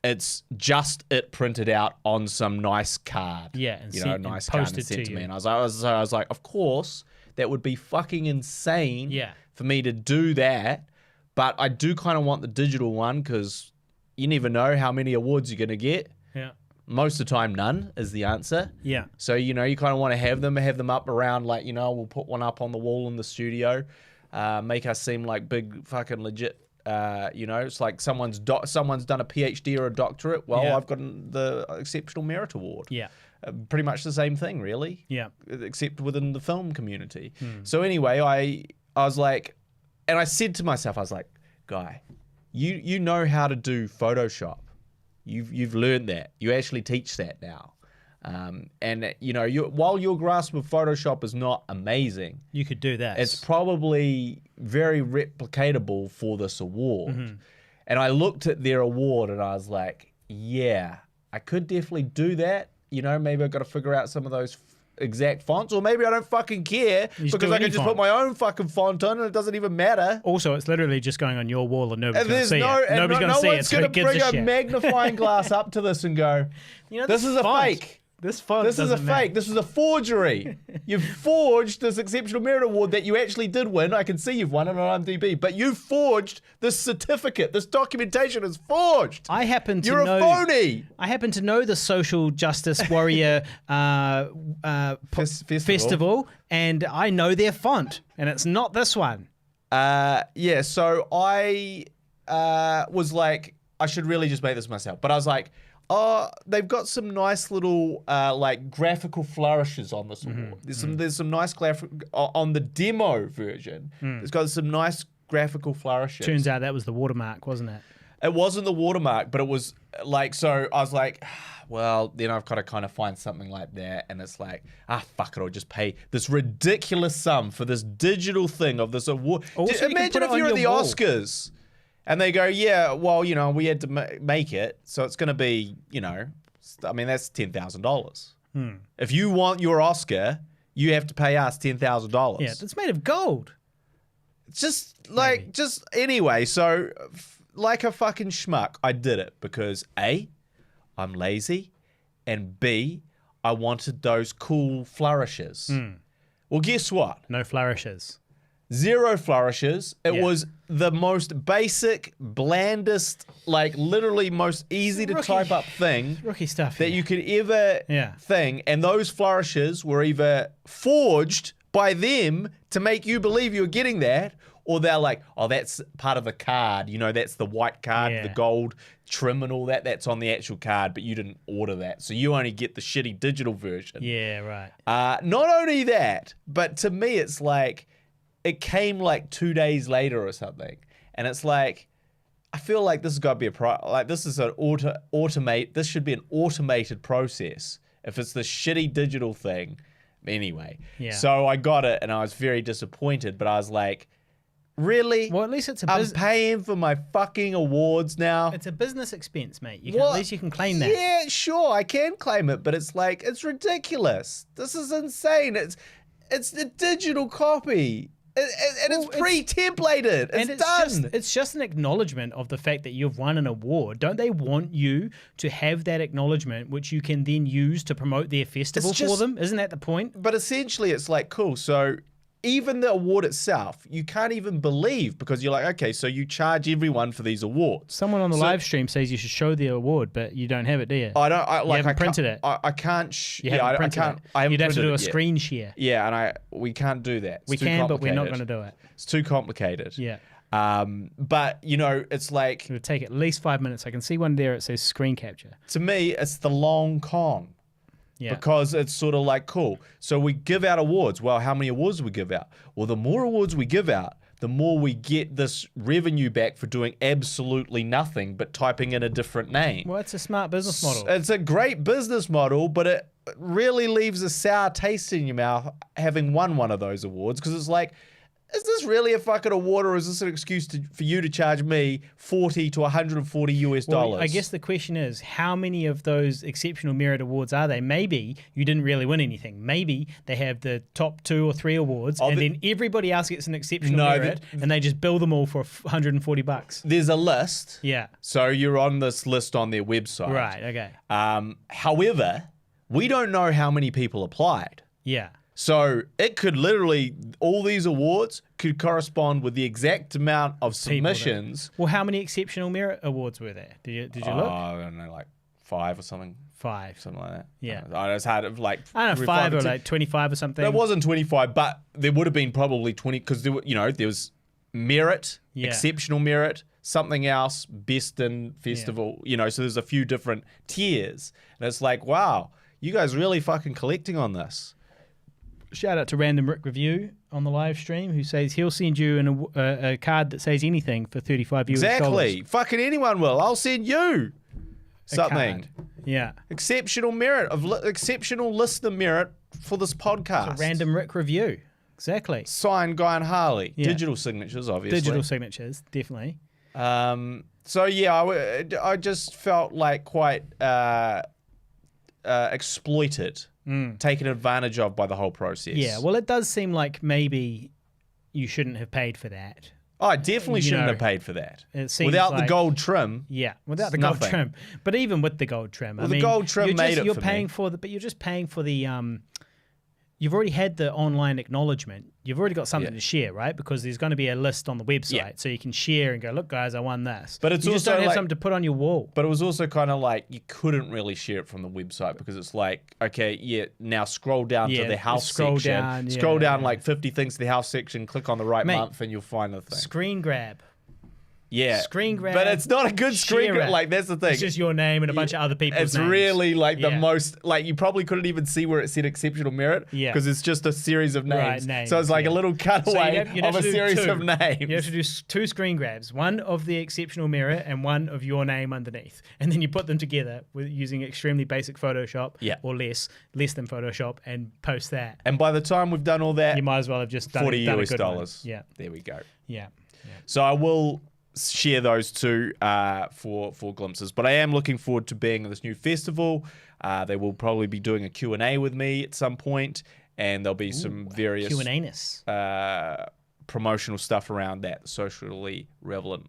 It's just it printed out on some nice card. Yeah, and you know, nice card and sent to me. And I was like, of course, that would be fucking insane for me to do that. But I do kind of want the digital one because you never know how many awards you're going to get. Yeah. Most of the time, none is the answer. Yeah. So, you know, you kind of want to have them up around, like, you know, we'll put one up on the wall in the studio, make us seem like big fucking legit. You know, it's like someone's done a PhD or a doctorate. Well, I've gotten the Exceptional Merit Award. Yeah. Pretty much the same thing, really. Yeah. Except within the film community. So anyway, I was like, and I said to myself, I was like, Guy, you know how to do Photoshop. You've learned that. You actually teach that now. And you know, while your grasp of Photoshop is not amazing, you could do that. It's probably very replicatable for this award. And I looked at their award and I was like, yeah, I could definitely do that. You know, maybe I've got to figure out some of those exact fonts, or maybe I don't fucking care because I can just put my own fucking font on and it doesn't even matter. Also, it's literally just going on your wall and nobody's going to see it. Nobody's going to see it. No one's going to bring a magnifying glass up to this and go, you know, this is a fake. This is a fake. This is a forgery. You've forged this Exceptional Merit Award that you actually did win. I can see you've won it on IMDb, but you forged this certificate. This documentation is forged. You're a phony. I happen to know the Social Justice Warrior festival, and I know their font, and it's not this one. Yeah. So I was like, I should really just make this myself, but I was like, oh, they've got some nice little like graphical flourishes on this award. There's some nice on the demo version. It's got some nice graphical flourishes. Turns out that was the watermark, wasn't it? It wasn't the watermark, but it was like, so I was like, well, then I've got to kind of find something like that. And it's like, fuck it, I'll just pay this ridiculous sum for this digital thing of this award. Imagine if you're at the Oscars. And they go, yeah, well, you know, we had to make it, so it's going to be, you know, I mean, that's $10,000. If you want your Oscar, you have to pay us $10,000. Yeah, it's made of gold. It's just like, anyway, so like a fucking schmuck, I did it because A, I'm lazy, and B, I wanted those cool flourishes. Well, guess what? No flourishes. 0 flourishes. It was the most basic, blandest, like literally most easy to type up thing rookie stuff that you could ever thing. And those flourishes were either forged by them to make you believe you're getting that, or they're like, oh, that's part of the card. You know, that's the white card, the gold trim and all that. That's on the actual card, but you didn't order that. So you only get the shitty digital version. Yeah, right. Not only that, but to me, it's like, it came like 2 days later or something. And it's like, I feel like this has got to be this is this should be an automated process. If it's the shitty digital thing. Anyway. Yeah. So I got it and I was very disappointed, but I was like, really? Well, at least it's I'm paying for my fucking awards now. It's a business expense, mate. At least you can claim that. Yeah, sure, I can claim it, but it's like, it's ridiculous. This is insane. It's a digital copy. And it's pre-templated. It's done. It's just an acknowledgement of the fact that you've won an award. Don't they want you to have that acknowledgement, which you can then use to promote their festival for them? Isn't that the point? But essentially, it's like, cool. So even the award itself, you can't even believe because you're like, okay, so you charge everyone for these awards. Someone on the live stream says you should show the award, but you don't have it, do you? I don't. You haven't printed it. I can't. You haven't printed it. You'd have to do a screen share. Yeah, and we can't do that. We can, but we're not going to do it. It's too complicated. Yeah. But you know, it's like it would take at least 5 minutes. I can see one there. It says screen capture. To me, it's the long con. Yeah. Because it's sort of like, cool. So we give out awards. Well, how many awards do we give out? Well, the more awards we give out, the more we get this revenue back for doing absolutely nothing but typing in a different name. Well, it's a smart business model. It's a great business model, but it really leaves a sour taste in your mouth having won one of those awards because it's like, is this really a fucking award, or is this an excuse for you to charge me $40 to $140 US? Well, I guess the question is, how many of those exceptional merit awards are they? Maybe you didn't really win anything. Maybe they have the top 2 or 3 awards, and then everybody else gets an exceptional merit, and they just bill them all for $140. There's a list. Yeah. So you're on this list on their website. Right. Okay. However, we don't know how many people applied. Yeah. So it could literally, all these awards could correspond with the exact amount of submissions. Well, how many exceptional merit awards were there? Did you look? I don't know, like 5 or something. 5. Something like that. Yeah. It's hard of like. I don't know, 5 or like 25 or something. It wasn't 25, but there would have been probably 20 because there was merit, exceptional merit, something else, best in festival, so there's a few different tiers. And it's like, wow, you guys really fucking collecting on this. Shout out to Random Rick Review on the live stream, who says he'll send you a card that says anything for $35 US. Exactly. Fucking anyone will. I'll send you something. Yeah. Exceptional merit, exceptional listener merit for this podcast. So Random Rick Review. Exactly. Signed Guy and Harley. Yeah. Digital signatures, obviously. Digital signatures, definitely. So yeah, I just felt like quite exploited. Taken advantage of by the whole process. Yeah, well, it does seem like maybe you shouldn't have paid for that. Oh, I definitely shouldn't have paid for that. It seems without like, the gold trim. Yeah, without the gold trim. But even with the gold trim, well, the gold trim made it you're for paying me. for the, but you're just paying for the you've already had the online acknowledgement. You've already got something to share, right? Because there's going to be a list on the website, so you can share and go, look, guys, I won this. But it's you also just don't have something to put on your wall. But it was also kind of like you couldn't really share it from the website because it's like, okay, now scroll down to the house section. Scroll down like 50 things to the house section, click on the right month, and you'll find the thing. Screen grab. Yeah. Screen grab. But it's not a good screen grab. Like, that's the thing. It's just your name and a bunch of other people's names. It's really like the most, like you probably couldn't even see where it said exceptional merit because it's just a series of names. So it's like a little cutaway of a series of names. You have to do 2 screen grabs, one of the exceptional merit and one of your name underneath. And then you put them together with using extremely basic Photoshop or less than Photoshop and post that. And by the time we've done all that, you might as well have just done $40 done US a good dollars. One. Yeah. There we go. Yeah. So I will share those 2 for glimpses, but I am looking forward to being at this new festival. They will probably be doing a Q&A with me at some point, and there'll be some various Q&A-ness. Promotional stuff around that socially relevant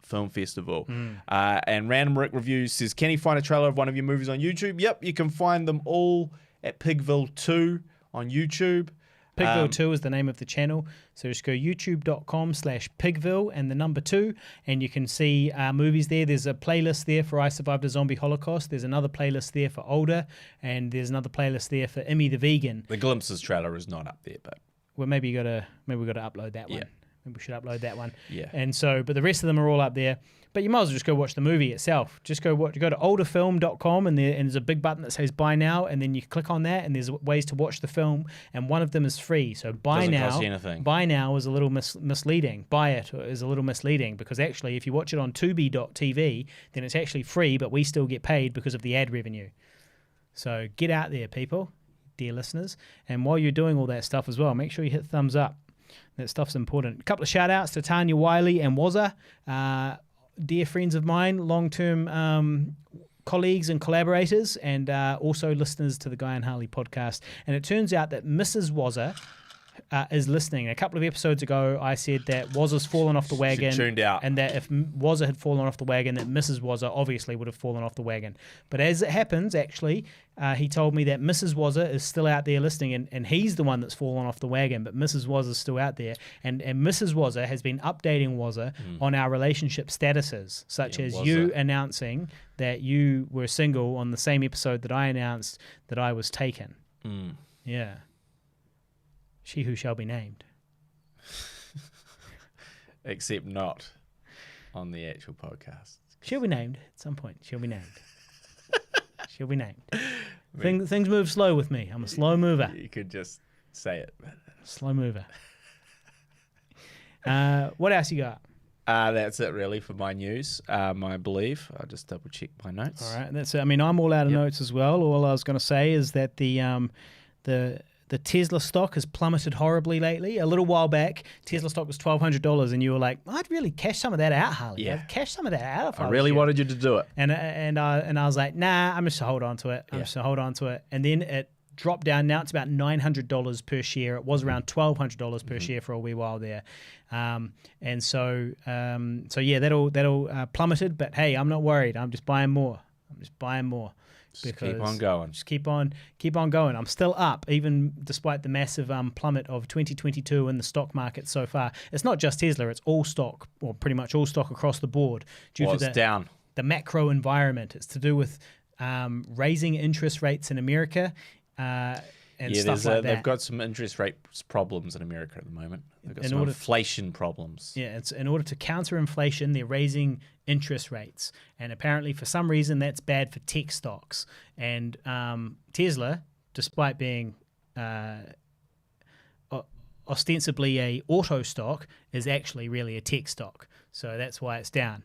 film festival. And Random Rick Reviews says, can he find a trailer of one of your movies on YouTube? Yep, you can find them all at Pigville 2 on YouTube. Pigville 2 is the name of the channel. So just go youtube.com/Pigville and the number 2, and you can see movies there. There's a playlist there for I Survived a Zombie Holocaust. There's another playlist there for Older, and there's another playlist there for Immy the Vegan. The Glimpses trailer is not up there, but well, maybe we got to upload that one. Maybe we should upload that one. Yeah. And so, but the rest of them are all up there. But you might as well just go watch the movie itself. Just go to olderfilm.com and there's a big button that says buy now, and then you click on that and there's ways to watch the film, and one of them is free. So buy now. Cost you anything. Buy now is a little misleading. Buy it is a little misleading because actually if you watch it on tubi.tv, then it's actually free, but we still get paid because of the ad revenue. So get out there, people, dear listeners. And while you're doing all that stuff as well, make sure you hit thumbs up. That stuff's important. A couple of shout outs to Tanya Wiley and Wazza. Dear friends of mine, long-term colleagues and collaborators, and also listeners to the Guy and Harley podcast. And it turns out that Mrs. Wazza is listening. A couple of episodes ago, I said that Wazza's fallen off the wagon. She tuned out. And that if Wazza had fallen off the wagon, that Mrs. Wazza obviously would have fallen off the wagon. But as it happens, actually, he told me that Mrs. Wazza is still out there listening, and he's the one that's fallen off the wagon, but Mrs. Wazza's still out there. And Mrs. Wazza has been updating Wazza on our relationship statuses, such as Wazza. you announcing that you were single on the same episode that I announced that I was taken. Yeah. She who shall be named. Except not on the actual podcast. She'll be named at some point. She'll be named. She'll be named. Things move slow with me. I'm a slow mover. You could just say it. Slow mover. What else you got? That's it really for my news, I believe. I'll just double check my notes. All right, that's it. I mean, I'm all out of notes as well. All I was going to say is that the the Tesla stock has plummeted horribly lately. A little while back, Tesla stock was $1,200, and you were like, I'd really cash some of that out, Harley. Yeah. I'd cash some of that out if I really wanted you to do it. And I was like, nah, I'm just gonna hold on to it. And then it dropped down. Now it's about $900 per share. It was around $1,200 per share for a wee while there. So that'll plummeted. But hey, I'm not worried. I'm just buying more. Just keep on going. Just keep on going. I'm still up, even despite the massive plummet of 2022 in the stock market so far. It's not just Tesla; it's all stock, or pretty much all stock across the board. It's down. The macro environment. It's to do with raising interest rates in America and stuff like that. They've got some interest rate problems in America at the moment. They've got some inflation problems. Yeah, it's in order to counter inflation, they're raising interest rates. And apparently, for some reason, that's bad for tech stocks. And Tesla, despite being ostensibly a auto stock, is actually really a tech stock. So that's why it's down.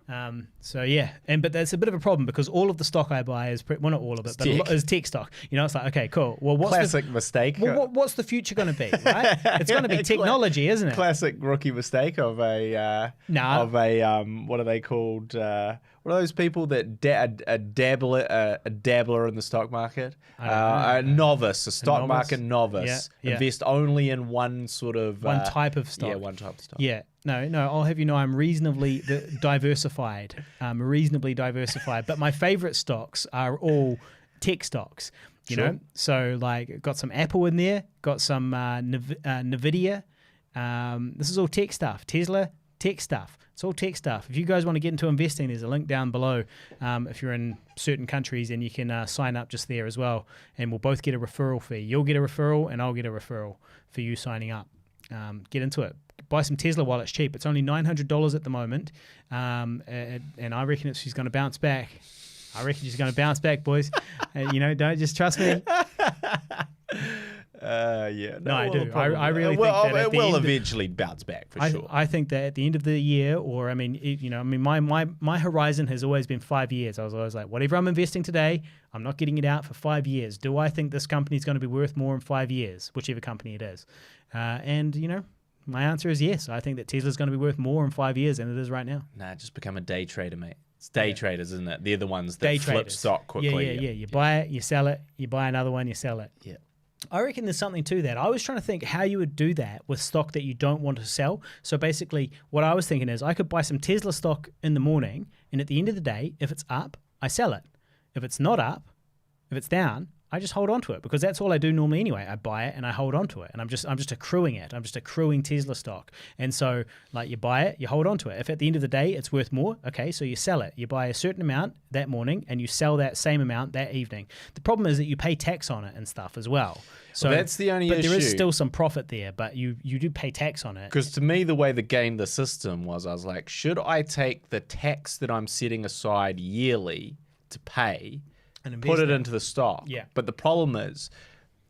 But that's a bit of a problem because all of the stock I buy is not all of it, but is tech stock. It's like, okay, cool. Well, what's mistake? Well, what's the future going to be? Right? It's going to be technology, isn't it? Classic rookie mistake of a what are they called? What are those people that a dabbler in the stock market? A novice, a stock market novice. Yeah. Invest only in one sort of one type of stock. Yeah, one type of stock. Yeah. No, I'll have you know I'm reasonably diversified. But my favorite stocks are all tech stocks. You know, so like got some Apple in there, got some Nvidia. This is all tech stuff. Tesla, tech stuff. It's all tech stuff. If you guys want to get into investing, there's a link down below. If you're in certain countries, and you can sign up just there as well, and we'll both get a referral fee. You'll get a referral, and I'll get a referral for you signing up. Get into it. Buy some Tesla while it's cheap. It's only $900 at the moment, and I reckon she's going to bounce back. Boys. Don't just trust me. No, I do. I really think that it will eventually bounce back for sure. I think that at the end of the year, or my horizon has always been 5 years. I was always like, whatever I'm investing today, I'm not getting it out for 5 years. Do I think this company is going to be worth more in 5 years, whichever company it is? My answer is yes. I think that Tesla's going to be worth more in 5 years than it is right now. Nah, just become a day trader, mate. It's day traders, isn't it? They're the ones that flip stock quickly. Yeah. You buy it, you sell it. You buy another one, you sell it. Yeah. I reckon there's something to that. I was trying to think how you would do that with stock that you don't want to sell. So basically, what I was thinking is I could buy some Tesla stock in the morning, and at the end of the day, if it's up, I sell it. If it's not up, if it's down, I just hold on to it because that's all I do normally anyway. I buy it and I hold on to it, and I'm just accruing it. I'm just accruing Tesla stock. And so, like, you buy it, you hold on to it. If at the end of the day it's worth more, okay, so you sell it. You buy a certain amount that morning and you sell that same amount that evening. The problem is that you pay tax on it and stuff as well. So that's the only issue. But there is still some profit there, but you do pay tax on it. Because to me, the way they gained the system was, I was like, should I take the tax that I'm setting aside yearly to pay and put it into the stock? Yeah. But the problem is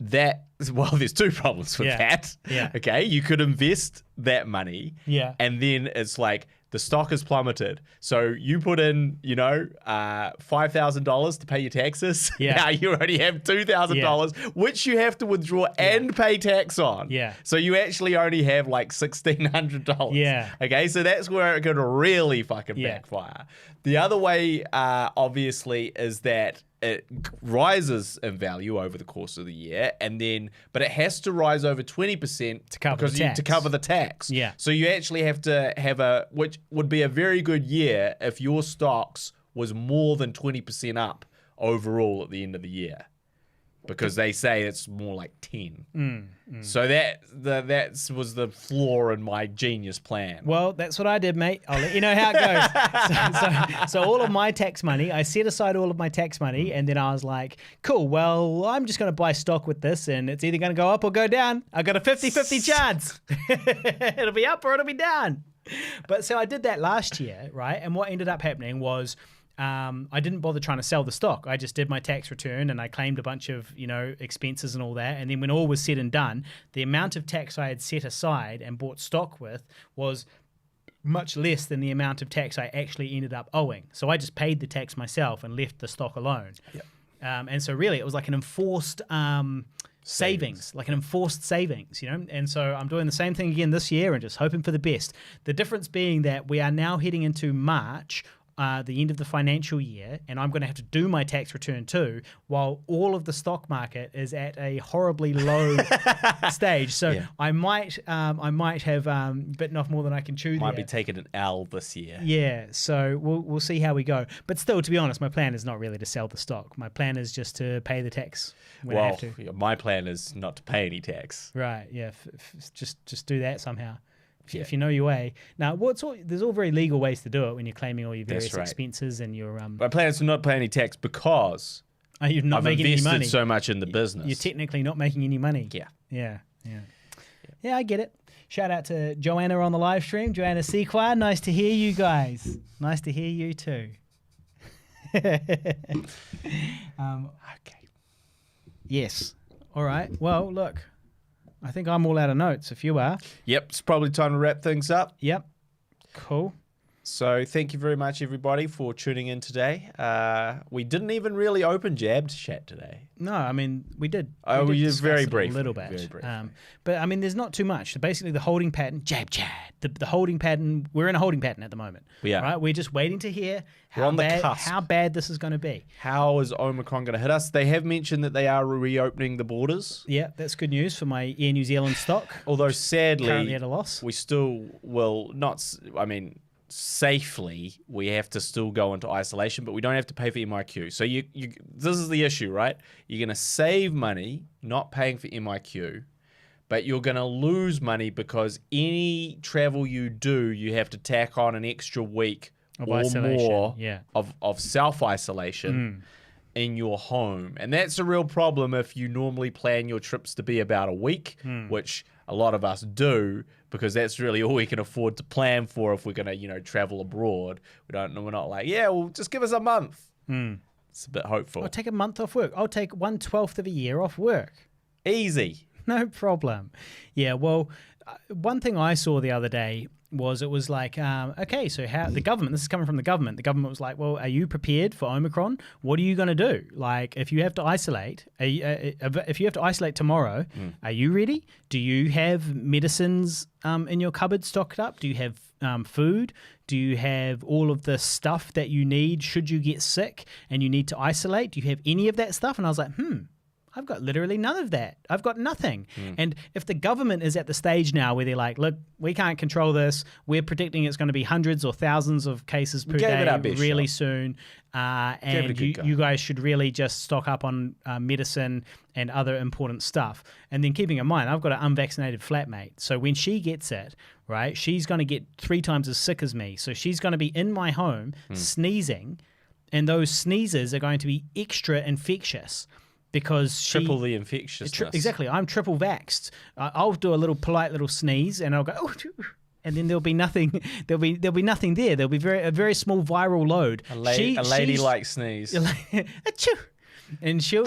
that, well, there's two problems with that. Yeah. Okay. You could invest that money. Yeah. And then it's like the stock has plummeted. So you put in, $5,000 to pay your taxes. Yeah. Now you already have $2,000, which you have to withdraw and pay tax on. Yeah. So you actually only have like $1,600. Yeah. Okay. So that's where it could really fucking backfire. The other way, obviously, is that it rises in value over the course of the year, but it has to rise over 20% to cover the tax. Yeah. So you actually have to have which would be a very good year if your stocks was more than 20% up overall at the end of the year, because they say it's more like 10. So that was the flaw in my genius plan. Well, that's what I did, mate. I'll let you know how it goes. So all of my tax money, I set aside all of my tax money, and then I was like, cool, well, I'm just going to buy stock with this, and it's either going to go up or go down. I got a 50-50 chance. It'll be up or it'll be down. But so I did that last year, right? And what ended up happening was I didn't bother trying to sell the stock. I just did my tax return and I claimed a bunch of, expenses and all that. And then when all was said and done, the amount of tax I had set aside and bought stock with was much less than the amount of tax I actually ended up owing. So I just paid the tax myself and left the stock alone. Yep. And so really it was like an enforced savings, like an enforced savings, And so I'm doing the same thing again this year and just hoping for the best. The difference being that we are now heading into March, the end of the financial year, and I'm going to have to do my tax return too, while all of the stock market is at a horribly low stage. So I might have bitten off more than I can chew. Might be taking an L this year. Yeah, so we'll see how we go. But still, to be honest, my plan is not really to sell the stock. My plan is just to pay the tax when I have to. My plan is not to pay any tax. Right. Yeah. Just do that somehow. If you know your way. Now, there's all very legal ways to do it when you're claiming all your various expenses and your. My plan is to not pay any tax because you're not making any money. I've invested so much in the business. You're technically not making any money. Yeah, I get it. Shout out to Joanna on the live stream. Joanna Sequoia, nice to hear you guys. Nice to hear you too. Okay. Yes. All right. Well, look. I think I'm all out of notes, if you are. Yep, it's probably time to wrap things up. Yep. Cool. So thank you very much, everybody, for tuning in today. We didn't even really open Jab Chat today. No, I mean, we did. We did very briefly. A little bit. Very briefly. But, I mean, there's not too much. So basically, the holding pattern, Jab Chat, the holding pattern, we're in a holding pattern at the moment. We are. Right? We're just waiting to hear how bad this is going to be. How is Omicron going to hit us? They have mentioned that they are reopening the borders. Yeah, that's good news for my Air New Zealand stock. Although, sadly, currently at a loss. We still will not, safely, we have to still go into isolation, but we don't have to pay for MIQ. So this is the issue, right? You're going to save money not paying for MIQ, but you're going to lose money because any travel you do, you have to tack on an extra week or more of self-isolation in your home. And that's a real problem if you normally plan your trips to be about a week, which a lot of us do, because that's really all we can afford to plan for if we're going to, travel abroad. We're not like, well, just give us a month. It's a bit hopeful. I'll take a month off work. I'll take 1/12 of a year off work. Easy. No problem. Yeah, well, one thing I saw the other day was it was like, okay, so how the government, this is coming from the government was like, well, are you prepared for Omicron? What are you going to do? Like, if you have to isolate, tomorrow, are you ready? Do you have medicines in your cupboard stocked up? Do you have food? Do you have all of the stuff that you need should you get sick and you need to isolate? Do you have any of that stuff? And I was like, I've got literally none of that. I've got nothing. And if the government is at the stage now where they're like, look, we can't control this. We're predicting it's going to be hundreds or thousands of cases per day really soon. And you guys should really just stock up on medicine and other important stuff. And then keeping in mind, I've got an unvaccinated flatmate. So when she gets it, right, she's going to get 3 times as sick as me. So she's going to be in my home sneezing, and those sneezes are going to be extra infectious. Because triple the infectiousness. Exactly. I'm triple vaxxed. I'll do a polite little sneeze, and I'll go, oh, and then there'll be nothing. There'll be nothing there. There'll be a very small viral load. A ladylike sneeze. Achoo. And she'll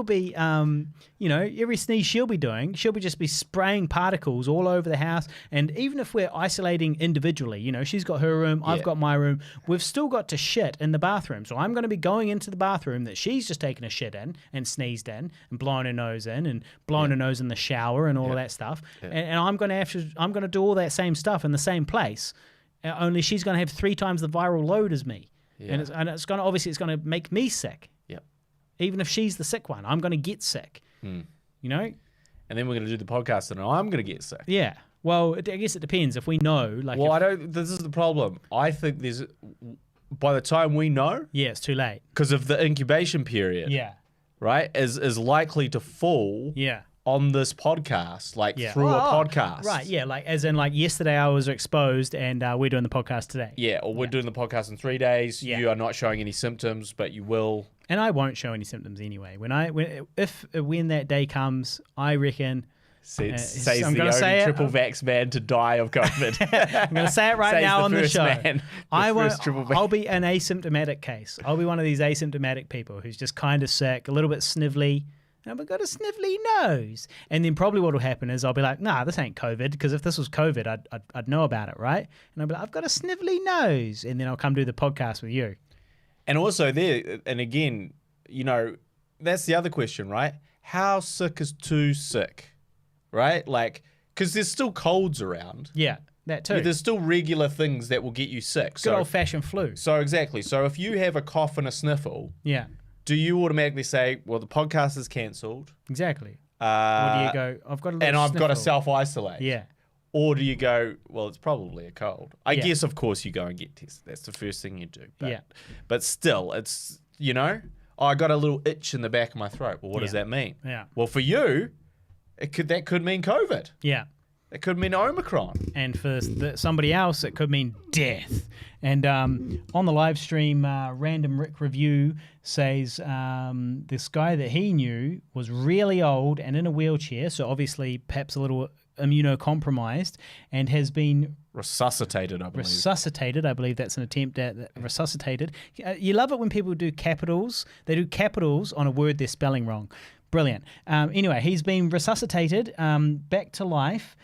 be every sneeze she'll be doing, she'll be spraying particles all over the house. And even if we're isolating individually, she's got her room, I've got my room, we've still got to shit in the bathroom. So I'm going to be going into the bathroom that she's just taken a shit in and sneezed in and blown her nose in and blown her nose in the shower and all of that stuff. And I'm going to do all that same stuff in the same place. Only she's going to have 3 times the viral load as me. Yeah. And it's going to make me sick. Yep. Even if she's the sick one, I'm going to get sick. And then we're going to do the podcast and I'm going to get sick. Yeah. Well, I guess it depends if we know. This is the problem. I think by the time we know. Yeah, it's too late. Because of the incubation period. Yeah. Right? Is likely to fall. Yeah. On this podcast, through a podcast. Right, yeah, as in yesterday I was exposed and we're doing the podcast today. Yeah, or we're doing the podcast in 3 days. Yeah. You are not showing any symptoms, but you will. And I won't show any symptoms anyway. When that day comes, I reckon... Says the only triple vax man to die of COVID. I'm going to say it right now on the show. I'll be an asymptomatic case. I'll be one of these asymptomatic people who's just kind of sick, a little bit snivelly, and I've got a snivelly nose. And then probably what will happen is I'll be like, nah, this ain't COVID, because if this was COVID, I'd know about it, right? And I'll be like, I've got a snivelly nose. And then I'll come do the podcast with you. And also and again, that's the other question, right? how sick is too sick, right? Like, because there's still colds around. Yeah, that too. Yeah, there's still regular things that will get you sick. Good old-fashioned flu. So exactly. So if you have a cough and a sniffle, do you automatically say, well, the podcast is cancelled? Exactly. Or do you go, I've got a little I've got to sniffle. self-isolate? Yeah. Or do you go, well, it's probably a cold? I guess, of course, you go and get tested. That's the first thing you do. But still, it's, I got a little itch in the back of my throat. Well, what does that mean? Yeah. Well, for you, that could mean COVID. Yeah. It could mean Omicron. And for somebody else, it could mean death. And on the live stream, Random Rick Review says this guy that he knew was really old and in a wheelchair, so obviously perhaps a little immunocompromised, and has been resuscitated, I believe. Resuscitated, I believe that's an attempt at resuscitated. You love it when people do capitals. They do capitals on a word they're spelling wrong. Brilliant. Anyway, he's been resuscitated back to life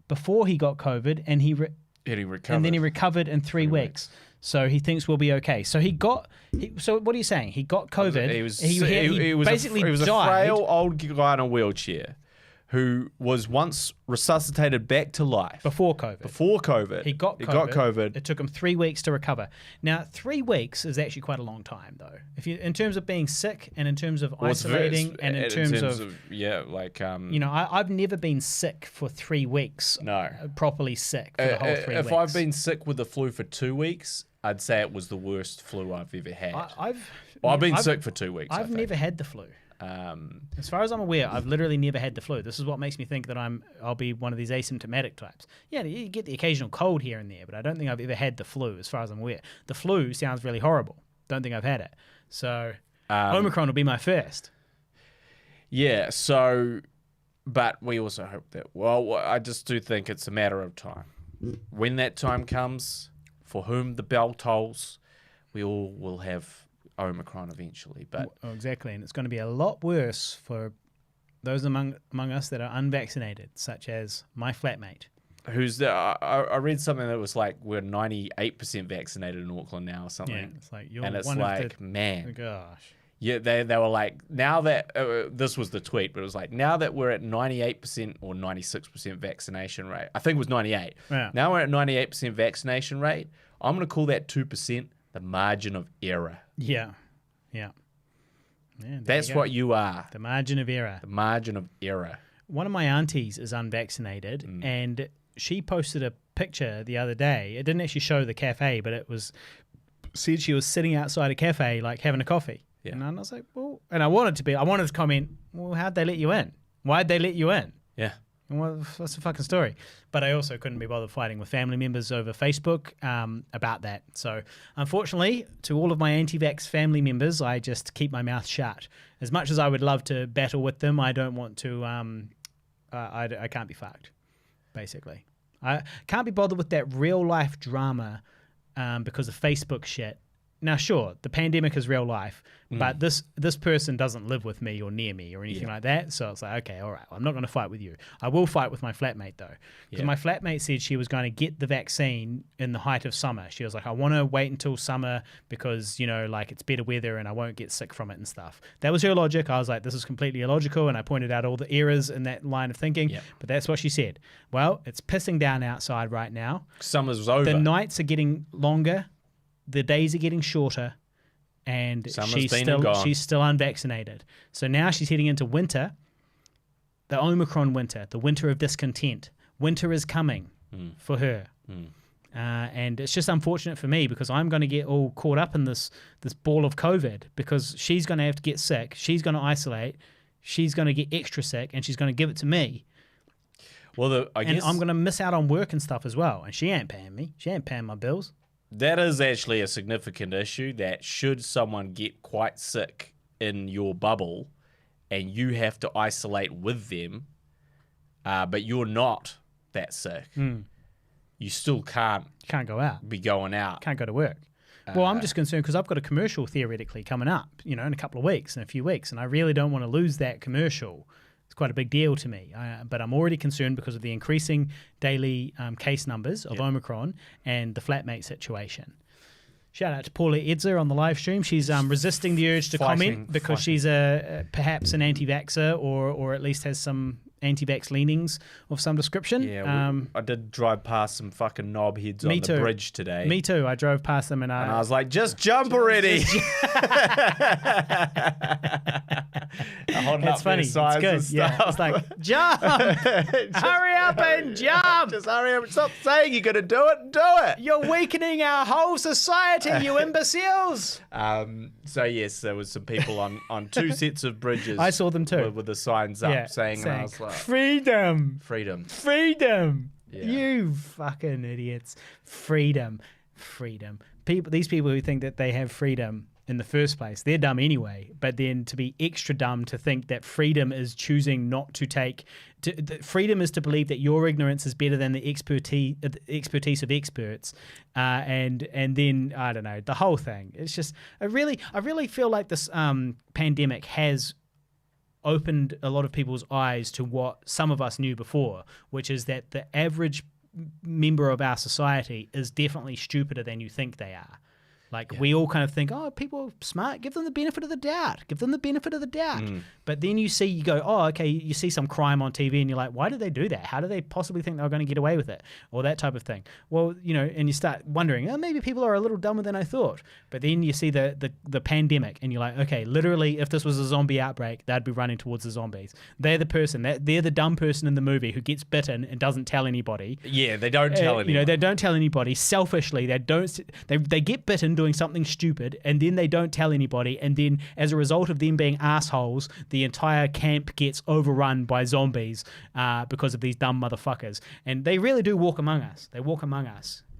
before he got COVID, and he recovered. And then he recovered in 3 weeks. So he thinks we'll be okay. So so what are you saying? He got COVID. He was basically a died. Frail old guy in a wheelchair who was once resuscitated back to life. Before COVID. He got COVID. It took him 3 weeks to recover. Now, 3 weeks is actually quite a long time, though. In terms of being sick and in terms of isolating and in terms of I've never been sick for 3 weeks. No. Properly sick for the whole 3 weeks. If I've been sick with the flu for 2 weeks, I'd say it was the worst flu I've ever had. I've been sick for 2 weeks. I've never had the flu. As far as I'm aware, I've literally never had the flu. This is what makes me think that I'll be one of these asymptomatic types. Yeah, you get the occasional cold here and there, but I don't think I've ever had the flu as far as I'm aware. The flu sounds really horrible. Don't think I've had it. So Omicron will be my first. Yeah, but we also hope that, I just do think it's a matter of time. When that time comes, for whom the bell tolls, we all will have Omicron eventually, but exactly, and it's going to be a lot worse for those among us that are unvaccinated, such as my flatmate. I read something that was like we're 98% vaccinated in Auckland now or something. Yeah, it's like you're and it's one like, of the, man, gosh. Yeah, they were like, now that this was the tweet, but it was like, now that we're at 98% or 96% vaccination rate, I think it was 98. Yeah. Now we're at 98% vaccination rate. I'm going to call that 2% the margin of error. Yeah. That's what you are. The margin of error. The margin of error. One of my aunties is unvaccinated, and she posted a picture the other day. It didn't actually show the cafe, but it said she was sitting outside a cafe, like having a coffee. Yeah. And I was like, well, and I wanted to comment, well, how'd they let you in? Why'd they let you in? Yeah. What's the fucking story? But I also couldn't be bothered fighting with family members over Facebook about that. So unfortunately, to all of my anti-vax family members, I just keep my mouth shut. As much as I would love to battle with them, I don't want to. I can't be fucked, basically. I can't be bothered with that real life drama because of Facebook shit. Now, sure, the pandemic is real life, but this person doesn't live with me or near me or anything like that. So it's like, okay, all right, well, I'm not going to fight with you. I will fight with my flatmate, though. Because my flatmate said she was going to get the vaccine in the height of summer. She was like, I want to wait until summer because, it's better weather and I won't get sick from it and stuff. That was her logic. I was like, this is completely illogical. And I pointed out all the errors in that line of thinking. Yep. But that's what she said. Well, it's pissing down outside right now. Summer's over. The nights are getting longer. The days are getting shorter, and she's still unvaccinated. So now she's heading into winter, the Omicron winter, the winter of discontent. Winter is coming for her. And it's just unfortunate for me because I'm going to get all caught up in this ball of COVID because she's going to have to get sick. She's going to isolate. She's going to get extra sick, and she's going to give it to me. Well, and I'm going to miss out on work and stuff as well. And she ain't paying me. She ain't paying my bills. That is actually a significant issue that should someone get quite sick in your bubble and you have to isolate with them, but you're not that sick, you still can't go out. Be going out. Can't go to work. Well, I'm just concerned because I've got a commercial theoretically coming up, in a couple of weeks, in a few weeks, and I really don't want to lose that commercial. It's quite a big deal to me, but I'm already concerned because of the increasing daily case numbers of Omicron and the flatmate situation. Shout out to Paula Edzer on the live stream. She's resisting the urge to comment because she's perhaps an anti-vaxxer or at least has some anti-vax leanings of some description. Yeah, I did drive past some fucking knobheads on the bridge today. Me too. I drove past them and I was like, just jump already. It's funny. It's good. Yeah, it's like, jump! Hurry up and jump! Just hurry up. Stop saying you're going to do it and do it. You're weakening our whole society, you imbeciles. So yes, there was some people on two sets of bridges. I saw them too. With the signs up saying, and I was like, freedom. Yeah. You fucking idiots. Freedom. These people who think that they have freedom in the first place, they're dumb anyway. But then to be extra dumb to think that freedom is choosing not to take... freedom is to believe that your ignorance is better than the expertise of experts. And then, I don't know, the whole thing. It's just... I really feel like this pandemic has opened a lot of people's eyes to what some of us knew before, which is that the average member of our society is definitely stupider than you think they are. Like, we all kind of think, oh, people are smart, give them the benefit of the doubt. But then you go, oh, okay, you see some crime on TV and you're like, why did they do that? How do they possibly think they were going to get away with it? Or that type of thing. Well, and you start wondering, oh, maybe people are a little dumber than I thought. But then you see the pandemic and you're like, okay, literally, if this was a zombie outbreak, they'd be running towards the zombies. They're the person, they're the dumb person in the movie who gets bitten and doesn't tell anybody. Yeah, they don't tell anybody. They don't tell anybody. Selfishly, they get bitten doing something stupid and then they don't tell anybody, and then as a result of them being assholes, the entire camp gets overrun by zombies because of these dumb motherfuckers. And they really do walk among us.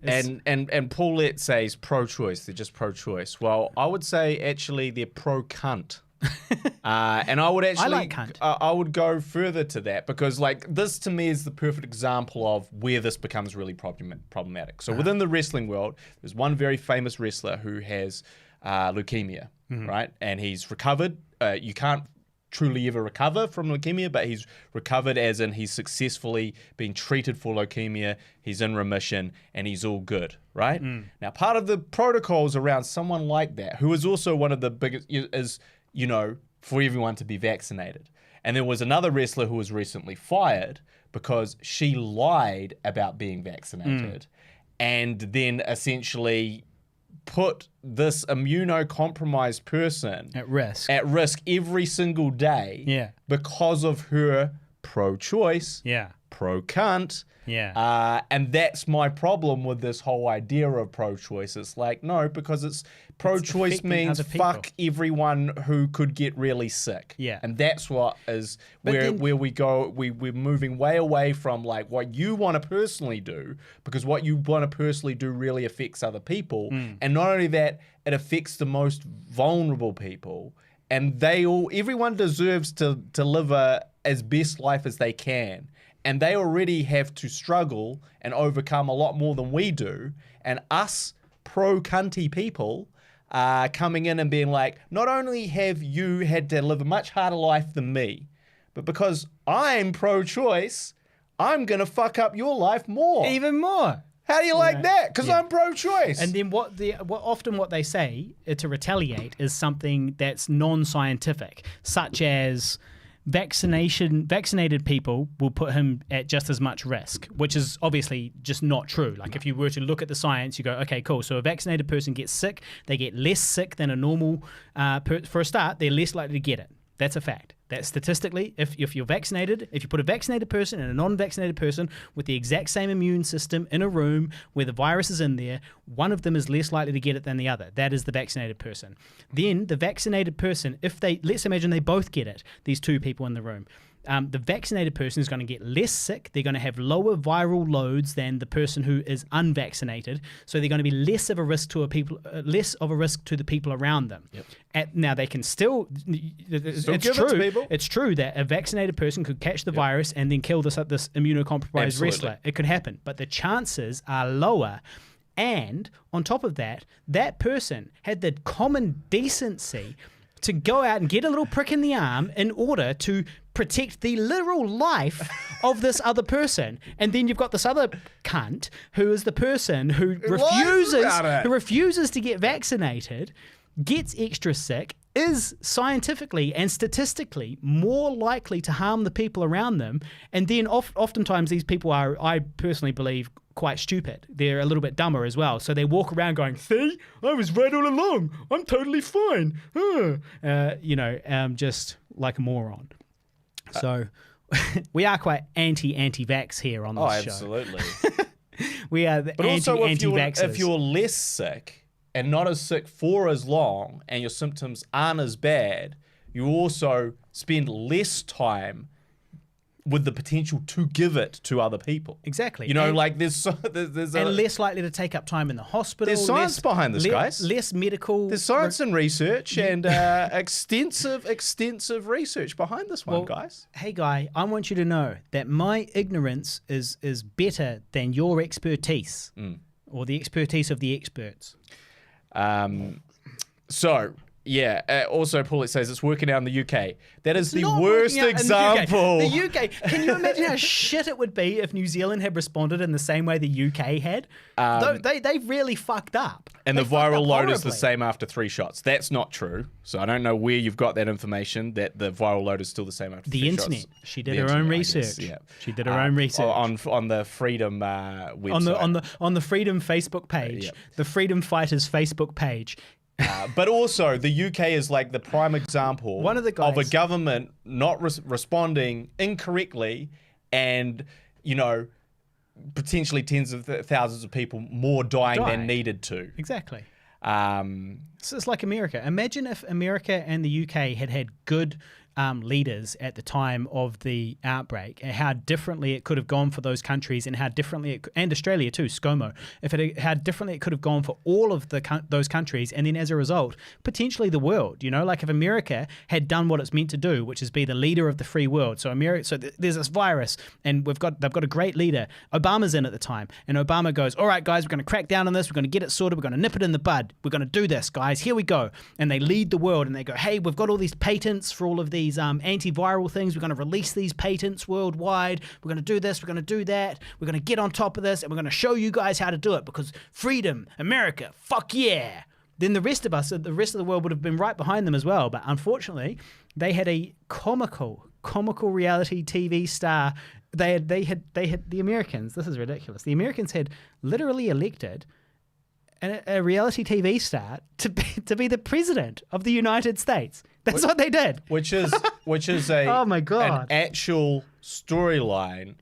And Paulette says pro-choice. They're just pro-choice. Well, I would say actually they're pro-cunt. And I would actually, I like cunt. I would go further to that because, like, this to me is the perfect example of where this becomes really problematic. So within the wrestling world, there's one very famous wrestler who has leukemia, right? And he's recovered. You can't truly ever recover from leukemia, but he's recovered as in he's successfully been treated for leukemia, he's in remission, and he's all good, right? Now, part of the protocols around someone like that, who is also one of the biggest, is, for everyone to be vaccinated. And there was another wrestler who was recently fired because she lied about being vaccinated and then essentially put this immunocompromised person at risk every single day because of her pro-choice, pro-cunt. And that's my problem with this whole idea of pro-choice. It's like, no, because it's pro-choice means fuck everyone who could get really sick. And that's what is where we go. We're moving way away from like what you want to personally do, because what you want to personally do really affects other people. And not only that, it affects the most vulnerable people. And everyone deserves to live as best life as they can. And they already have to struggle and overcome a lot more than we do. And us pro-cunty people are coming in and being like, not only have you had to live a much harder life than me, but because I'm pro-choice, I'm going to fuck up your life more. Even more. How do you like that? Because I'm pro-choice. And then what they say to retaliate is something that's non-scientific, such as... vaccinated people will put him at just as much risk, which is obviously just not true. Like if you were to look at the science, you go, okay, cool. So a vaccinated person gets sick, they get less sick than a normal, for a start, they're less likely to get it. That's a fact. That statistically, if you're vaccinated, if you put a vaccinated person and a non-vaccinated person with the exact same immune system in a room where the virus is in there, one of them is less likely to get it than the other. That is the vaccinated person. Then the vaccinated person, let's imagine they both get it, these two people in the room. The vaccinated person is going to get less sick. They're going to have lower viral loads than the person who is unvaccinated. So they're going to be less of a risk to the people around them. Now they can still. It's true that a vaccinated person could catch the virus and then kill this immunocompromised wrestler. It could happen, but the chances are lower. And on top of that, that person had the common decency to go out and get a little prick in the arm in order to protect the literal life of this other person. And then you've got this other cunt who is the person who refuses to get vaccinated, gets extra sick, is scientifically and statistically more likely to harm the people around them. And then oftentimes these people are, I personally believe, quite stupid. They're a little bit dumber as well. So they walk around going, see, I was right all along. I'm totally fine. Just like a moron. So we are quite anti-vax here on this show. Absolutely. We are the anti-vaxxers. If you're less sick and not as sick for as long and your symptoms aren't as bad, you also spend less time with the potential to give it to other people. Exactly. There's less likely to take up time in the hospital. There's science behind this, guys. Less medical. There's science and research and extensive research behind this one, guys. Hey, Guy, I want you to know that my ignorance is better than your expertise or the expertise of the experts. Also, Paul, it says it's working out in the UK. That is the worst example. The UK. Can you imagine how shit it would be if New Zealand had responded in the same way the UK had? They really fucked up. And the viral load is the same after 3 shots. That's not true. So I don't know where you've got that information that the viral load is still the same after 3 shots. The internet. She did her own research. Yeah. She did her own research. On the Freedom website. On the Freedom Facebook page. The Freedom Fighters Facebook page. But also, the UK is like the prime example of a government not responding incorrectly and, potentially tens of thousands of people more dying than needed to. Exactly. So it's like America. Imagine if America and the UK had good leaders at the time of the outbreak, and how differently it could have gone for those countries, and how differently and Australia too, ScoMo, how differently it could have gone for all of those countries, and then as a result, potentially the world. Like if America had done what it's meant to do, which is be the leader of the free world. So there's this virus, and they've got a great leader. Obama's in at the time, and Obama goes, "All right, guys, we're going to crack down on this. We're going to get it sorted. We're going to nip it in the bud. We're going to do this, guys. Here we go." And they lead the world, and they go, "Hey, we've got all these patents for all of these antiviral things. We're going to release these patents worldwide. We're going to do this. We're going to do that. We're going to get on top of this, and we're going to show you guys how to do it because freedom, America, fuck yeah." Then the rest of the world would have been right behind them as well. But unfortunately, they had a comical reality TV star. They had the Americans. This is ridiculous. The Americans had literally elected a reality TV star to be the president of the United States. That's what they did. Which is a oh my God, an actual storyline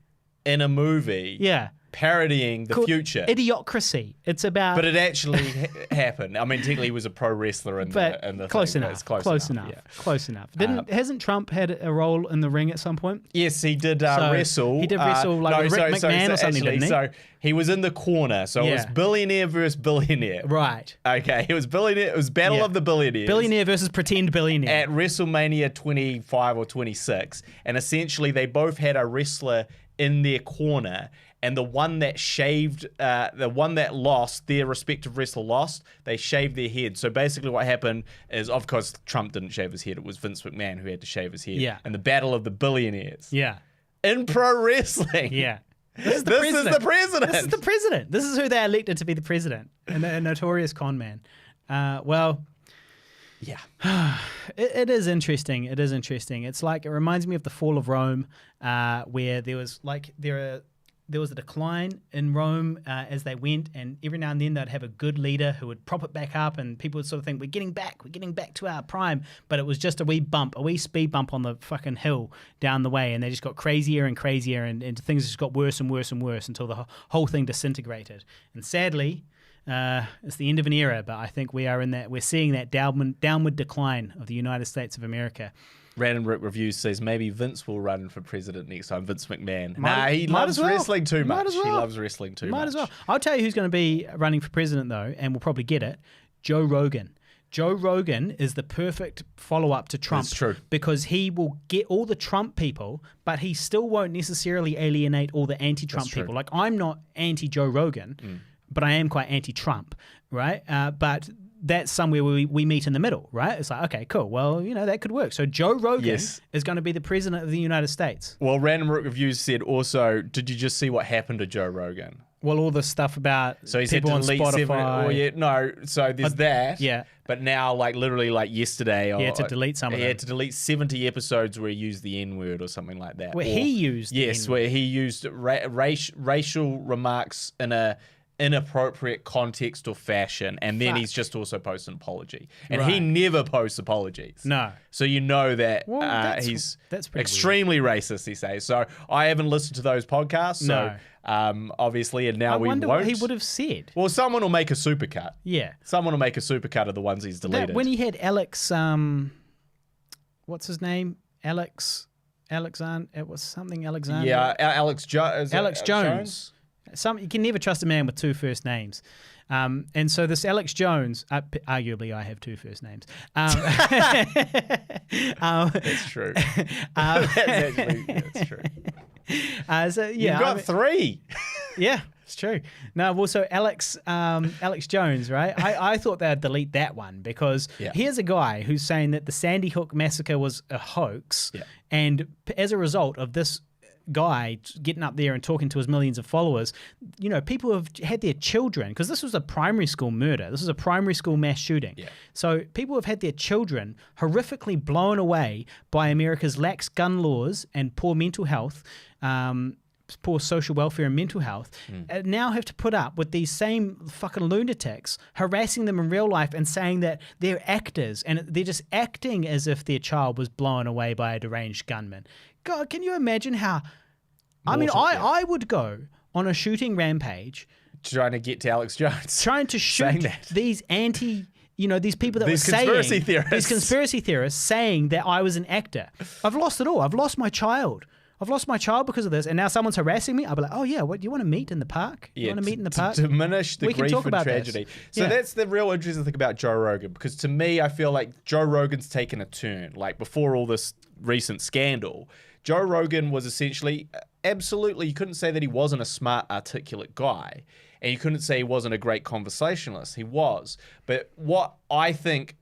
in a movie. Yeah. Parodying the future. Idiocracy. It's about. But it actually happened. I mean, technically, he was a pro wrestler in the close thing, enough. Close enough. Yeah. Close enough. Hasn't Trump had a role in the ring at some point? Yes, he did wrestle. He did wrestle with Rick McMahon or something, didn't he? So he was in the corner. So it was billionaire versus billionaire. Right. Okay. It was billionaire. It was battle of the billionaires. Billionaire versus pretend billionaire. At WrestleMania 25 or 26, and essentially they both had a wrestler in their corner. And the one that lost, their respective wrestler lost, they shaved their head. So basically what happened is, of course, Trump didn't shave his head. It was Vince McMahon who had to shave his head. Yeah. And the battle of the billionaires. Yeah. In pro wrestling. Yeah. This is the president. This is the president. This is who they elected to be the president. A notorious con man. Yeah. It is interesting. It is interesting. It's like, it reminds me of the fall of Rome, where there was a decline in Rome as they went, and every now and then they'd have a good leader who would prop it back up, and people would sort of think, we're getting back to our prime, but it was just a wee speed bump on the fucking hill down the way, and they just got crazier and crazier, and things just got worse and worse and worse until the whole thing disintegrated. And sadly, it's the end of an era, but I think we're seeing that downward decline of the United States of America. Random Rick Reviews says maybe Vince will run for president next time. Vince McMahon. He loves wrestling too much. He loves wrestling too much. Might as well. I'll tell you who's going to be running for president, though, and will probably get it. Joe Rogan. Joe Rogan is the perfect follow-up to Trump. That's true. Because he will get all the Trump people, but he still won't necessarily alienate all the anti-Trump people. Like, I'm not anti-Joe Rogan, but I am quite anti-Trump, right? But that's somewhere where we meet in the middle, right? It's like, okay, cool. Well, that could work. So Joe Rogan is going to be the president of the United States. Well, Random Rook Reviews said also, did you just see what happened to Joe Rogan? Well, all the stuff about people on Spotify. So there's that. Yeah. But now, literally, yesterday, he had to delete some of them. He had to delete 70 episodes where he used the N-word or something like that. Where he used the N-word. Where he used racial remarks in a inappropriate context or fashion, and then he's just also posted an apology. And he never posts apologies. No. So he's that's pretty extremely racist, he says. So I haven't listened to those podcasts, so obviously, and now we won't. I wonder what he would have said. Well, someone will make a supercut. Yeah. Someone will make a supercut of the ones he's deleted. When he had Alex, what's his name? Alexander, it was something Alexander. Yeah, Alex Jones. You can never trust a man with two first names. And so this Alex Jones, arguably I have two first names. That's true. That's true. You've got three. Yeah, it's true. No, well, so Alex Jones, right? I thought they'd delete that one because here's a guy who's saying that the Sandy Hook massacre was a hoax, and as a result of this guy getting up there and talking to his millions of followers, people have had their children, because this was a primary school murder. This was a primary school mass shooting. Yeah. So people have had their children horrifically blown away by America's lax gun laws and poor mental health, poor social welfare and mental health, and now have to put up with these same fucking lunatics harassing them in real life and saying that they're actors and they're just acting as if their child was blown away by a deranged gunman. God, can you imagine how... I would go on a shooting rampage... Trying to get to Alex Jones. Trying to shoot these these people that were saying... These conspiracy theorists saying that I was an actor. I've lost it all. I've lost my child. I've lost my child because of this, and now someone's harassing me. I'll be like, oh yeah, what, you want to meet in the park? You want to meet in the park? To diminish the grief and tragedy. So that's the real interesting thing about Joe Rogan, because to me, I feel like Joe Rogan's taken a turn. Before all this recent scandal, Joe Rogan was essentially, absolutely, you couldn't say that he wasn't a smart, articulate guy, and you couldn't say he wasn't a great conversationalist. He was. But what I think,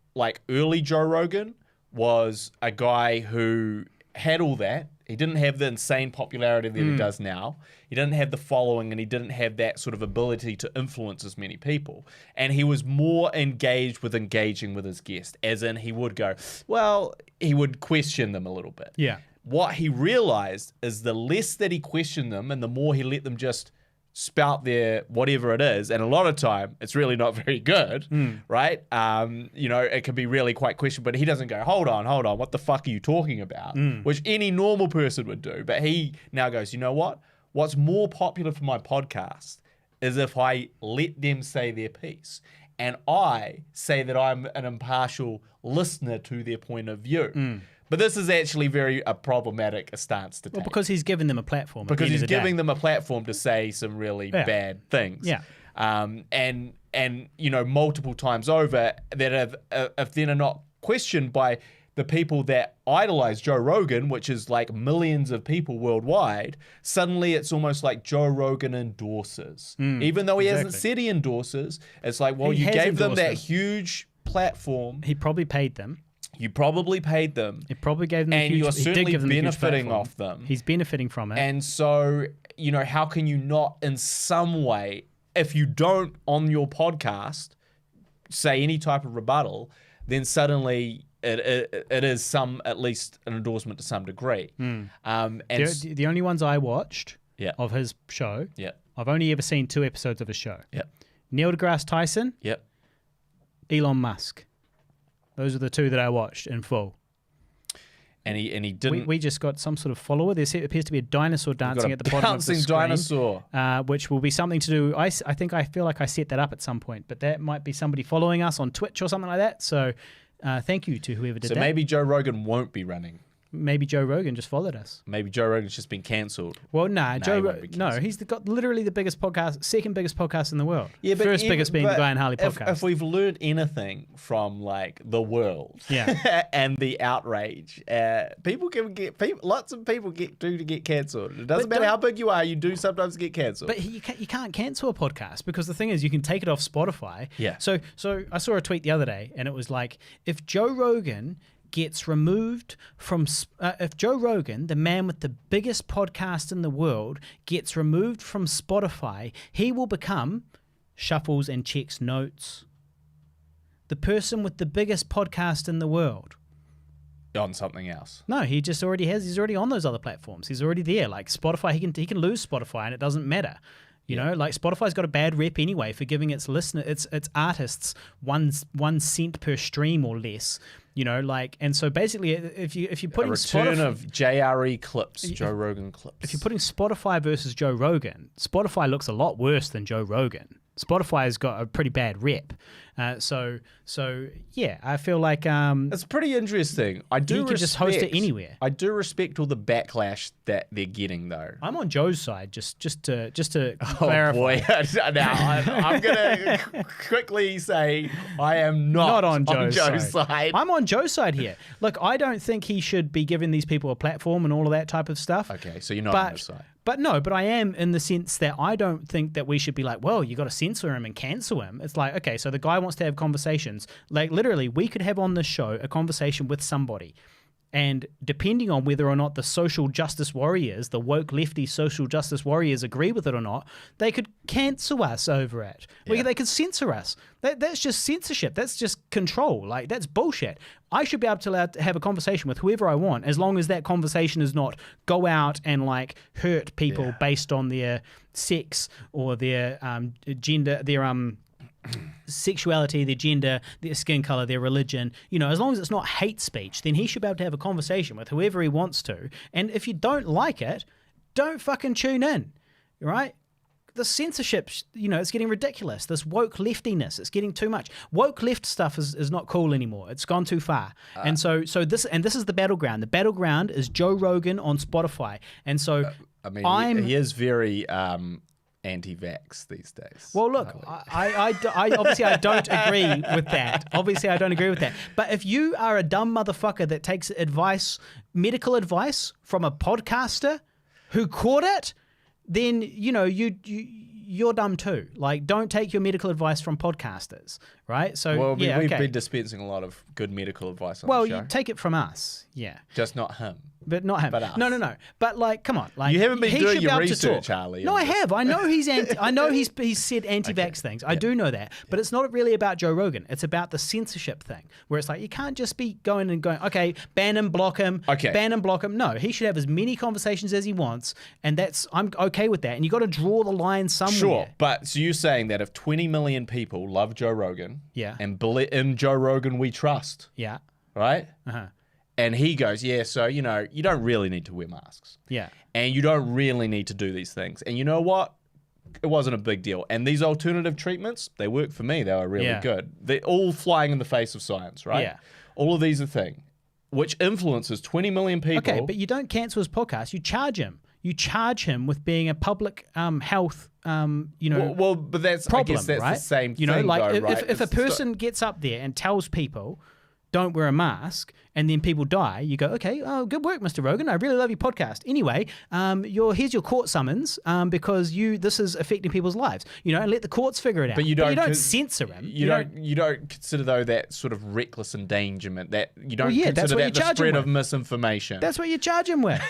early Joe Rogan was a guy who had all that. He didn't have the insane popularity that he does now. He didn't have the following, and he didn't have that sort of ability to influence as many people. And he was more engaged with engaging with his guest, as in he would go, he would question them a little bit. Yeah. What he realized is the less that he questioned them and the more he let them just spout their whatever it is, and a lot of time it's really not very good, right? It can be really quite questionable, but he doesn't go, hold on, what the fuck are you talking about? Which any normal person would do. But he now goes, you know what? What's more popular for my podcast is if I let them say their piece. And I say that I'm an impartial listener to their point of view. But this is actually very problematic stance to take. Well, because he's given them a platform. Because he's giving them a platform to say some really bad things. Yeah. And multiple times over, that if then are not questioned by the people that idolize Joe Rogan, which is millions of people worldwide, suddenly it's almost like Joe Rogan endorses. Even though he hasn't said he endorses, it's like, well, you gave them that huge platform. He probably paid them. You probably paid them. It probably gave them and you're certainly benefiting off them. He's benefiting from it. And so, how can you not in some way, if you don't on your podcast say any type of rebuttal, then suddenly it is at least an endorsement to some degree. And the only ones I watched of his show, I've only ever seen 2 episodes of his show. Neil deGrasse Tyson, Elon Musk. Those are the 2 that I watched in full. And he didn't... We just got some sort of follower. There appears to be a dinosaur dancing at the bottom of the screen. Bouncing dinosaur. Which will be something to do... I feel like I set that up at some point, but that might be somebody following us on Twitch or something like that. So thank you to whoever did that. So maybe Joe Rogan won't be running Maybe Joe Rogan just followed us. Maybe Joe Rogan's just been cancelled. Well, he's got literally the biggest podcast, second biggest podcast in the world. Yeah, but first biggest being the Guy and Harley podcast. If we've learned anything from like the world, and the outrage, lots of people get cancelled. It doesn't matter how big you are, you do sometimes get cancelled. But you can't cancel a podcast because the thing is, you can take it off Spotify. Yeah. So I saw a tweet the other day, and it was like, if Joe Rogan gets removed from if Joe Rogan, the man with the biggest podcast in the world, gets removed from Spotify, he will become, shuffles and checks notes, the person with the biggest podcast in the world. On something else. No, he just already has. He's already on those other platforms. He's already there. Like Spotify, he can lose Spotify and it doesn't matter. You know, like Spotify's got a bad rep anyway for giving its artists one cent per stream or less. You know, like, and so basically, if you're putting a return of JRE clips, Joe Rogan clips. If you're putting Spotify versus Joe Rogan, Spotify looks a lot worse than Joe Rogan. Spotify has got a pretty bad rep. So yeah, I feel like it's pretty interesting. I do. You can just host it anywhere. I do respect all the backlash that they're getting, though. I'm on Joe's side, just to clarify. Boy, now I'm gonna quickly say I am not on Joe's side. I'm on Joe's side here. Look, I don't think he should be giving these people a platform and all of that type of stuff. Okay, so you're not on his side. But I am in the sense that I don't think that we should be like, well, you got to censor him and cancel him. It's like, okay, so the guy wants to have conversations. Like literally, we could have on this show a conversation with somebody. And depending on whether or not the social justice warriors, the woke lefty social justice warriors agree with it or not, they could cancel us over it. Yeah. They could censor us. That's just censorship. That's just control. Like, that's bullshit. I should be able to have a conversation with whoever I want, as long as that conversation is not go out and like hurt people based on their sex or their gender, their sexuality, their gender, their skin color, their religion. You know, as long as it's not hate speech, then he should be able to have a conversation with whoever he wants to. And if you don't like it, don't fucking tune in, right? The censorship, you know, it's getting ridiculous. This woke leftiness, it's getting too much. Woke left stuff is not cool anymore. It's gone too far. And so this is the battleground. The battleground is Joe Rogan on Spotify. And so I mean, he is very anti-vax these days. Well, look, I obviously I don't agree with that. Obviously, I don't agree with that. But if you are a dumb motherfucker that takes medical advice from a podcaster who caught it, then you know you're dumb too. Like, don't take your medical advice from podcasters, right? So we've been dispensing a lot of good medical advice on the show. Well, you take it from us, just not him. But not him. But us. No. But like, come on. Like, you haven't been doing your research, Harley. No, I have. I know he's he's said anti-vax things. I do know that. But it's not really about Joe Rogan. It's about the censorship thing, where it's like you can't just be going, okay, ban him, block him, ban him, block him. No, he should have as many conversations as he wants, and I'm okay with that. And you got to draw the line somewhere. Sure, but so you're saying that if 20 million people love Joe Rogan, and in Joe Rogan we trust, right? And he goes, so, you know, you don't really need to wear masks. Yeah. And you don't really need to do these things. And you know what? It wasn't a big deal. And these alternative treatments, they work for me. They were really good. They're all flying in the face of science, right? Yeah. All of these are things, which influences 20 million people. Okay, but you don't cancel his podcast. You charge him. You charge him with being a public health, well, but that's problem, I guess that's right? the same thing, like though, right? If a person gets up there and tells people, don't wear a mask, and then people die, you go, okay, oh, good work, Mr. Rogan. I really love your podcast. Anyway, here's your court summons this is affecting people's lives. You know, and let the courts figure it out. But you don't censor him. You don't consider, though, that sort of reckless endangerment. That you don't consider that the spread of misinformation. That's what you charge him with.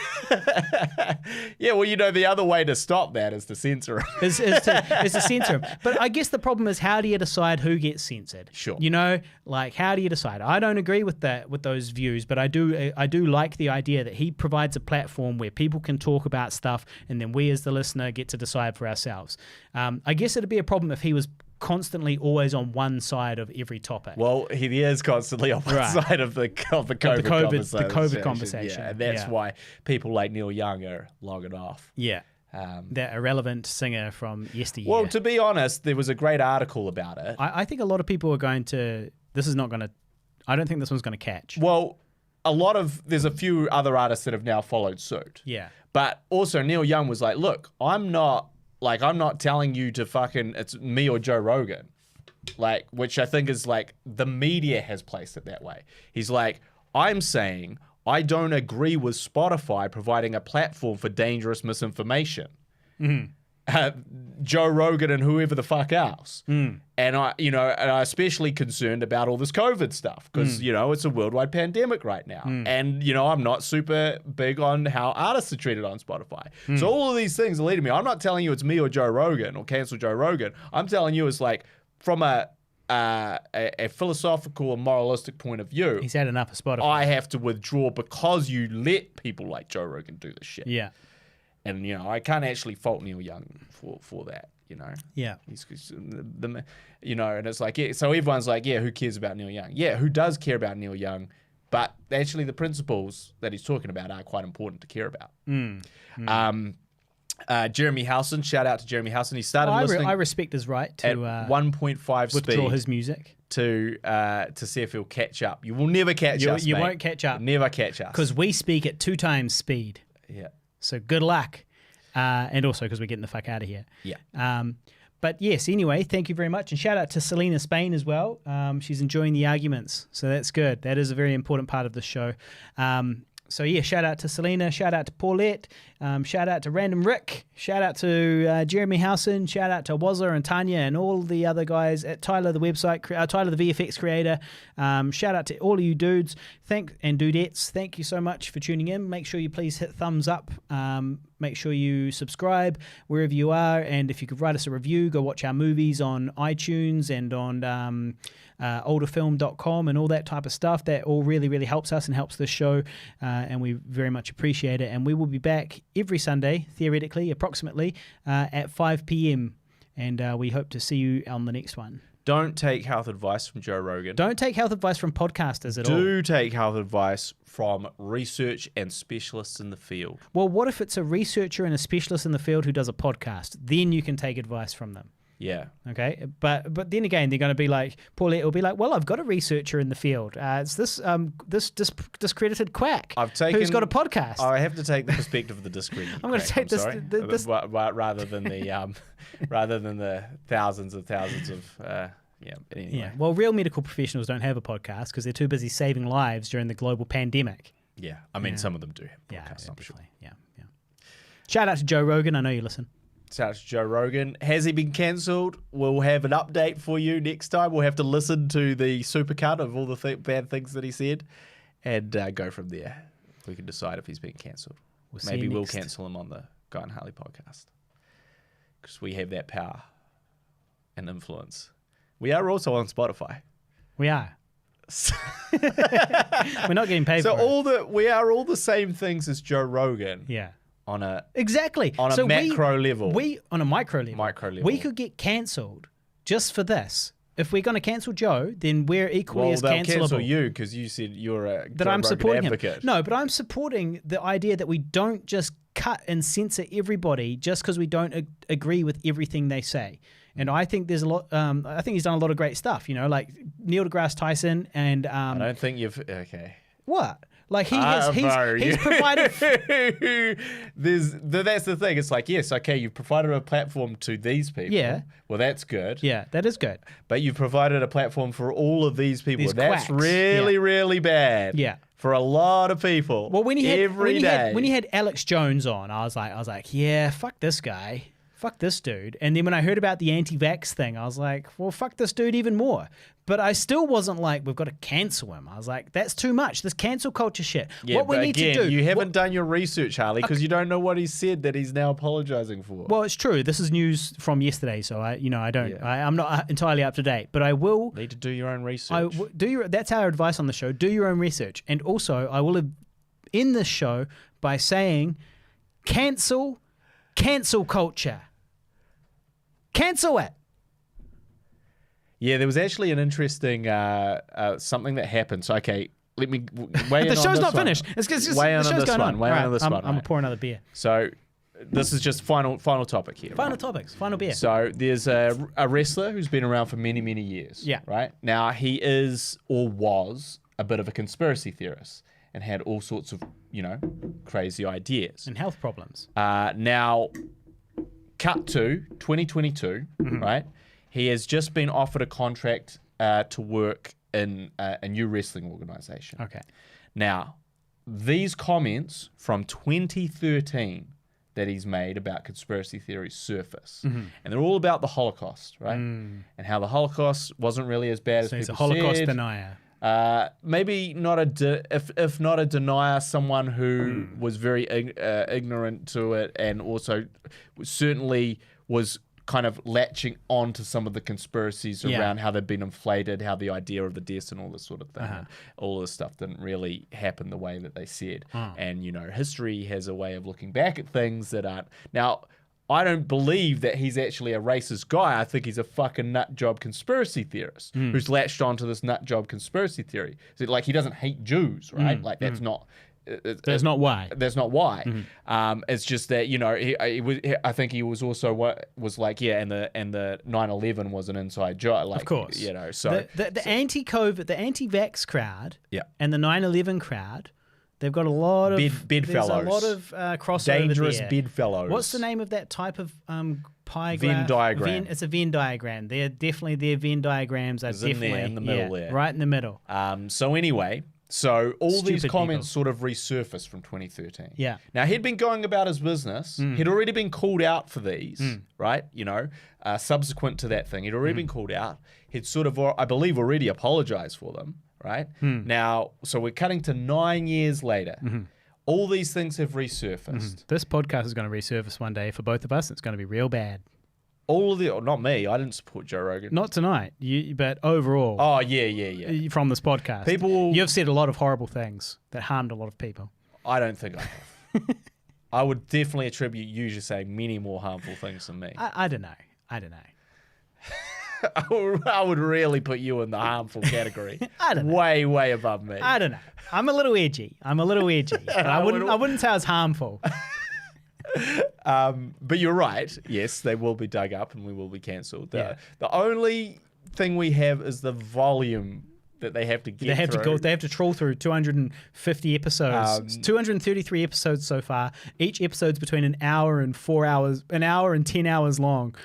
Yeah, well, you know, the other way to stop that is to censor him. is to censor him. But I guess the problem is, how do you decide who gets censored? Sure. You know, like, how do you decide? I don't agree with those views, but I do like the idea that he provides a platform where people can talk about stuff, and then we as the listener get to decide for ourselves. I guess it'd be a problem if he was constantly always on one side of every topic. Well, he is constantly on one side of the COVID conversation. Yeah, and that's why people like Neil Young are logging off. Yeah. That irrelevant singer from yesteryear. Well, to be honest, there was a great article about it. I think a lot of people are going to... I don't think this one's going to catch. Well, there's a few other artists that have now followed suit. Yeah. But also Neil Young was like, look, I'm not telling you to fucking, it's me or Joe Rogan. Like, which I think is like, the media has placed it that way. He's like, I'm saying I don't agree with Spotify providing a platform for dangerous misinformation. Joe Rogan and whoever the fuck else. And I'm especially concerned about all this COVID stuff because, it's a worldwide pandemic right now. And, I'm not super big on how artists are treated on Spotify. So all of these things are leading me. I'm not telling you it's me or Joe Rogan or cancel Joe Rogan. I'm telling you it's like from a philosophical and moralistic point of view. He's had enough of Spotify. I have to withdraw because you let people like Joe Rogan do this shit. Yeah. And, I can't actually fault Neil Young for that, Yeah. He's, and it's like, yeah, so everyone's like, yeah, who cares about Neil Young? Yeah, who does care about Neil Young? But actually the principles that he's talking about are quite important to care about. Jeremy Howson, shout out to Jeremy Howson. He started listening. I respect his right to at 1.5 withdraw speed his music. To see if he'll catch up. You will never catch us, You mate. won't catch up. You'll never catch us. Because we speak at 2 times speed. Yeah. So good luck. And also because we're getting the fuck out of here. Yeah. But yes, anyway, thank you very much. And shout out to Selena Spain as well. She's enjoying the arguments. So that's good. That is a very important part of the show. So yeah, shout out to Selena, shout out to Paulette, shout out to Random Rick, shout out to Jeremy Howson, shout out to Wazza and Tanya and all the other guys at Tyler the website, Tyler the VFX creator. Shout out to all of you dudes and dudettes. Thank you so much for tuning in. Make sure you please hit thumbs up. Make sure you subscribe wherever you are, and if you could write us a review, go watch our movies on iTunes and on olderfilm.com and all that type of stuff. That all really, really helps us and helps this show, and we very much appreciate it. And we will be back every Sunday, theoretically, approximately, at 5 p.m. And we hope to see you on the next one. Don't take health advice from Joe Rogan. Don't take health advice from podcasters at all. Do take health advice from research and specialists in the field. Well, what if it's a researcher and a specialist in the field who does a podcast? Then you can take advice from them. Yeah. Okay. But then again, they're going to be like, Paulette will be like, well, I've got a researcher in the field. It's this discredited quack who's got a podcast. I have to take the perspective of the discredited. I'm going to take this rather than the thousands of yeah. Anyway. Yeah. Well, real medical professionals don't have a podcast because they're too busy saving lives during the global pandemic. Yeah. I mean, some of them do have podcasts. Yeah, obviously. Yeah. Shout out to Joe Rogan. I know you listen. Shout out to Joe Rogan. Has he been cancelled? We'll have an update for you next time. We'll have to listen to the supercut of all the bad things that he said and go from there. We can decide if he's been cancelled. Maybe we'll cancel him on the Guy and Harley podcast because we have that power and influence. We are also on Spotify. We are. We're not getting paid for it. We are all the same things as Joe Rogan. Yeah. On a macro level. On a micro level. We could get cancelled just for this. If we're going to cancel Joe, then we're equally as cancelable. Well, they'll cancel you because you said you're a Joe Rogan supporting advocate. Him. No, but I'm supporting the idea that we don't just cut and censor everybody just because we don't agree with everything they say. And I think there's a lot. I think he's done a lot of great stuff. Like Neil deGrasse Tyson and. I don't think you've. Okay. What? Like he's provided. That's the thing. It's like, yes, okay, you've provided a platform to these people. Yeah. Well, that's good. Yeah, that is good. But you've provided a platform for all of these people. That's quacks. really, really bad. Yeah. For a lot of people. Well, when he had Alex Jones on, I was like, yeah, fuck this guy. Fuck this dude. And then when I heard about the anti-vax thing, I was like, well, fuck this dude even more. But I still wasn't like, we've got to cancel him. I was like, that's too much. This cancel culture shit. Yeah, what we need to do. You haven't done your research, Harley, because you don't know what he said that he's now apologizing for. Well, it's true. This is news from yesterday, so I'm not entirely up to date. But I will need to do your own research. That's our advice on the show. Do your own research. And also, I will end this show by saying, cancel culture. Cancel it. Yeah, there was actually an interesting something that happened. So, okay, let me weigh in on this one. The show's not finished. It's just weigh in the on show's this going one. on. Weigh in on this one. I'm going to pour another beer. So, this is just final topic here. Final topics. Final beer. So, there's a wrestler who's been around for many, many years. Yeah. Right? Now, he is or was a bit of a conspiracy theorist. and had all sorts of, crazy ideas. And health problems. Now, cut to 2022, right? He has just been offered a contract to work in a new wrestling organization. Okay. Now, these comments from 2013 that he's made about conspiracy theories surface. And they're all about the Holocaust, right? And how the Holocaust wasn't really as bad as people he's a Holocaust said. denier. Maybe not if not a denier, someone who was very ignorant to it, and also certainly was kind of latching on to some of the conspiracies around how they've been inflated, how the idea of the deaths and all this sort of thing, and all this stuff didn't really happen the way that they said. And, history has a way of looking back at things that aren't. Now, I don't believe that he's actually a racist guy. I think he's a fucking nut job conspiracy theorist who's latched onto this nut job conspiracy theory. So, like, he doesn't hate Jews, right? Like, that's not. That's not why. That's not why. It's just that I think he was also was like and the 9/11 was an inside job. Like, of course, so the anti-COVID, the anti-vax crowd, and the 9/11 crowd. They've got a lot of bedfellows. There's a lot of crossover dangerous there. bedfellows. What's the name of that type of pie graph? Venn diagram. It's a Venn diagram. Their Venn diagrams are definitely in the middle there, right in the middle. So anyway. So all Stupid these comments people. sort of resurfaced from 2013. Yeah. Now, he'd been going about his business. He'd already been called out for these, right? Subsequent to that thing, he'd already been called out. He'd sort of, I believe, already apologized for them, right? Now, so we're cutting to 9 years later. All these things have resurfaced. This podcast is going to resurface one day for both of us. It's going to be real bad. All of the, not me, I didn't support Joe Rogan. Not tonight, but overall. Oh, yeah. From this podcast. You've said a lot of horrible things that harmed a lot of people. I don't think I have. I would definitely attribute you to saying many more harmful things than me. I don't know. I would really put you in the harmful category. I don't know. Way above me. I don't know. I'm a little edgy. But I wouldn't say I was harmful. But you're right. Yes, they will be dug up and we will be cancelled. The only thing we have is the volume that they have to get through. They have to troll through 250 episodes. 233 episodes so far. Each episode's between an hour and 10 hours long.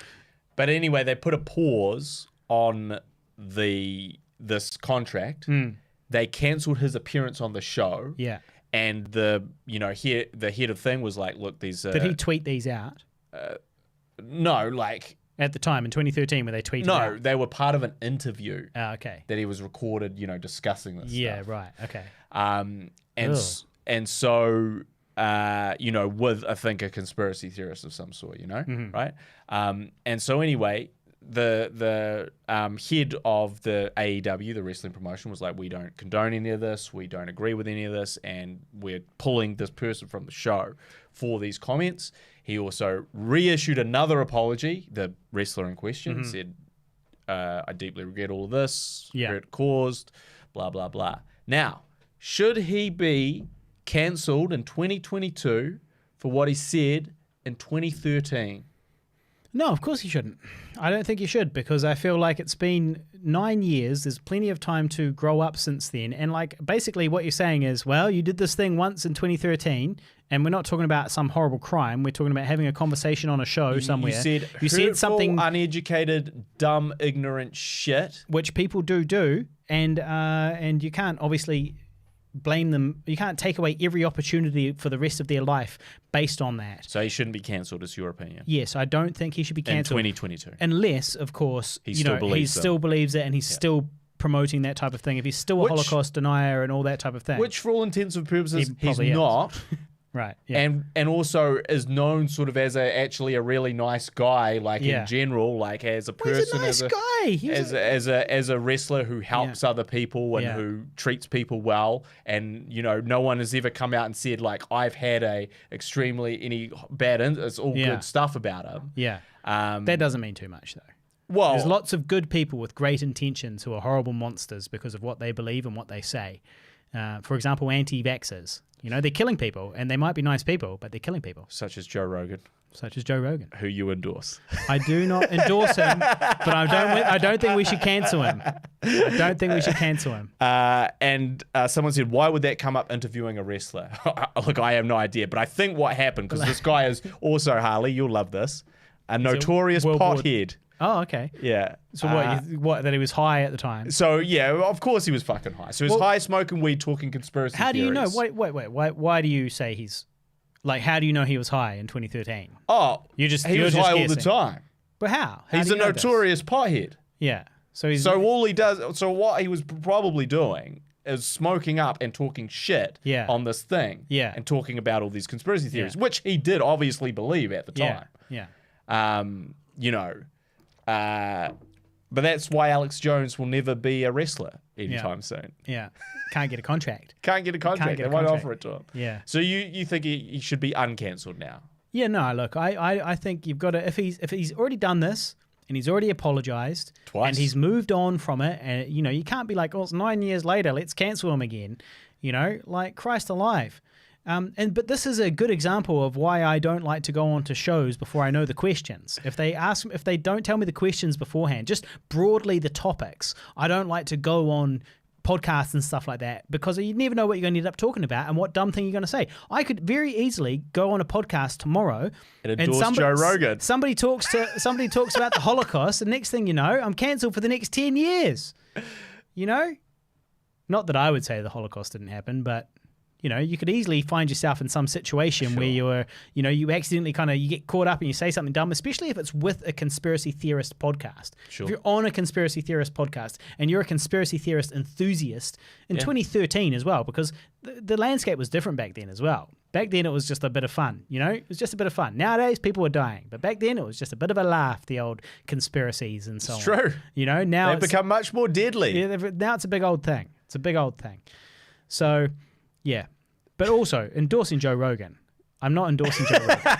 But anyway, they put a pause on this contract. They cancelled his appearance on the show. Yeah. And the head of thing was like, look, these... Did he tweet these out? No, like... At the time, in 2013, when they tweeted out? No, they were part of an interview. Oh, okay. That he was recorded, discussing this stuff. Yeah, right, okay. And so, with, I think, a conspiracy theorist of some sort, right? And so anyway... The head of the AEW, the wrestling promotion, was like, we don't condone any of this, we don't agree with any of this, and we're pulling this person from the show for these comments. He also reissued another apology, the wrestler in question, said, I deeply regret all of this, regret caused, blah, blah, blah. Now, should he be cancelled in 2022 for what he said in 2013? No, of course he shouldn't. I don't think he should, because I feel like it's been 9 years. There's plenty of time to grow up since then. And like basically what you're saying is, well, you did this thing once in 2013, and we're not talking about some horrible crime. We're talking about having a conversation on a show somewhere. You said something uneducated, dumb, ignorant shit, which people do, and you can't obviously blame them. You can't take away every opportunity for the rest of their life based on that. So he shouldn't be cancelled, is your opinion? Yes, I don't think he should be cancelled. In 2022. Unless, of course, he still believes it and he's still promoting that type of thing. If he's still a Holocaust denier and all that type of thing. Which, for all intents and purposes, he's not. Right. Yeah. And also is known sort of as actually a really nice guy, like in general, like as a person, he's a nice guy. As a wrestler who helps other people and who treats people well, and no one has ever come out and said like I've had any bad. It's all good stuff about him. Yeah. That doesn't mean too much though. Well, there's lots of good people with great intentions who are horrible monsters because of what they believe and what they say. For example, anti-vaxxers. You know, they're killing people, and they might be nice people, but they're killing people. Such as Joe Rogan. Such as Joe Rogan. Who you endorse. I do not endorse him, but I don't think we should cancel him. I don't think we should cancel him. And someone said, why would that come up interviewing a wrestler? Look, I have no idea, but I think what happened, because this guy is also, Harley, you'll love this, a notorious pothead. Oh, okay. Yeah. So what? That he was high at the time? So yeah, of course he was fucking high. So he was high, smoking weed, talking conspiracy How do you know? theories. Wait. Why do you say he's like? How do you know he was high in 2013? Oh, he was high all the time. But how? He's a notorious pothead. Yeah. So all he does. So what he was probably doing is smoking up and talking shit on this thing. Yeah. And talking about all these conspiracy theories, which he did obviously believe at the time. Yeah. You know. But that's why Alex Jones will never be a wrestler anytime soon. Yeah. Can't get a contract. Can't get a contract. They won't offer it to him. Yeah. So you think he should be uncancelled now? Yeah, no, look, I think you've got to, if he's already done this and he's already apologized twice and he's moved on from it, and you know, you can't be like, oh, it's 9 years later, let's cancel him again. You know, like Christ alive. But this is a good example of why I don't like to go on to shows before I know the questions. If they don't tell me the questions beforehand, just broadly the topics, I don't like to go on podcasts and stuff like that, because you never know what you're going to end up talking about and what dumb thing you're going to say. I could very easily go on a podcast tomorrow and endorse Joe Rogan. Somebody talks about the Holocaust, and next thing you know, I'm cancelled for the next 10 years. You know? Not that I would say the Holocaust didn't happen, but you know, you could easily find yourself in some situation where you accidentally you get caught up and you say something dumb, especially if it's with a conspiracy theorist podcast. Sure. If you're on a conspiracy theorist podcast and you're a conspiracy theorist enthusiast in 2013 as well, because the landscape was different back then as well. Back then it was just a bit of fun, you know? It was just a bit of fun. Nowadays people were dying, but back then it was just a bit of a laugh, the old conspiracies and so on. It's true. You know, now they've become much more deadly. Yeah, now it's a big old thing. It's a big old thing. So, yeah. But also, endorsing Joe Rogan. I'm not endorsing Joe Rogan.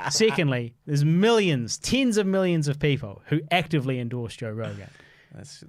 Secondly, there's millions, tens of millions of people who actively endorse Joe Rogan. That's the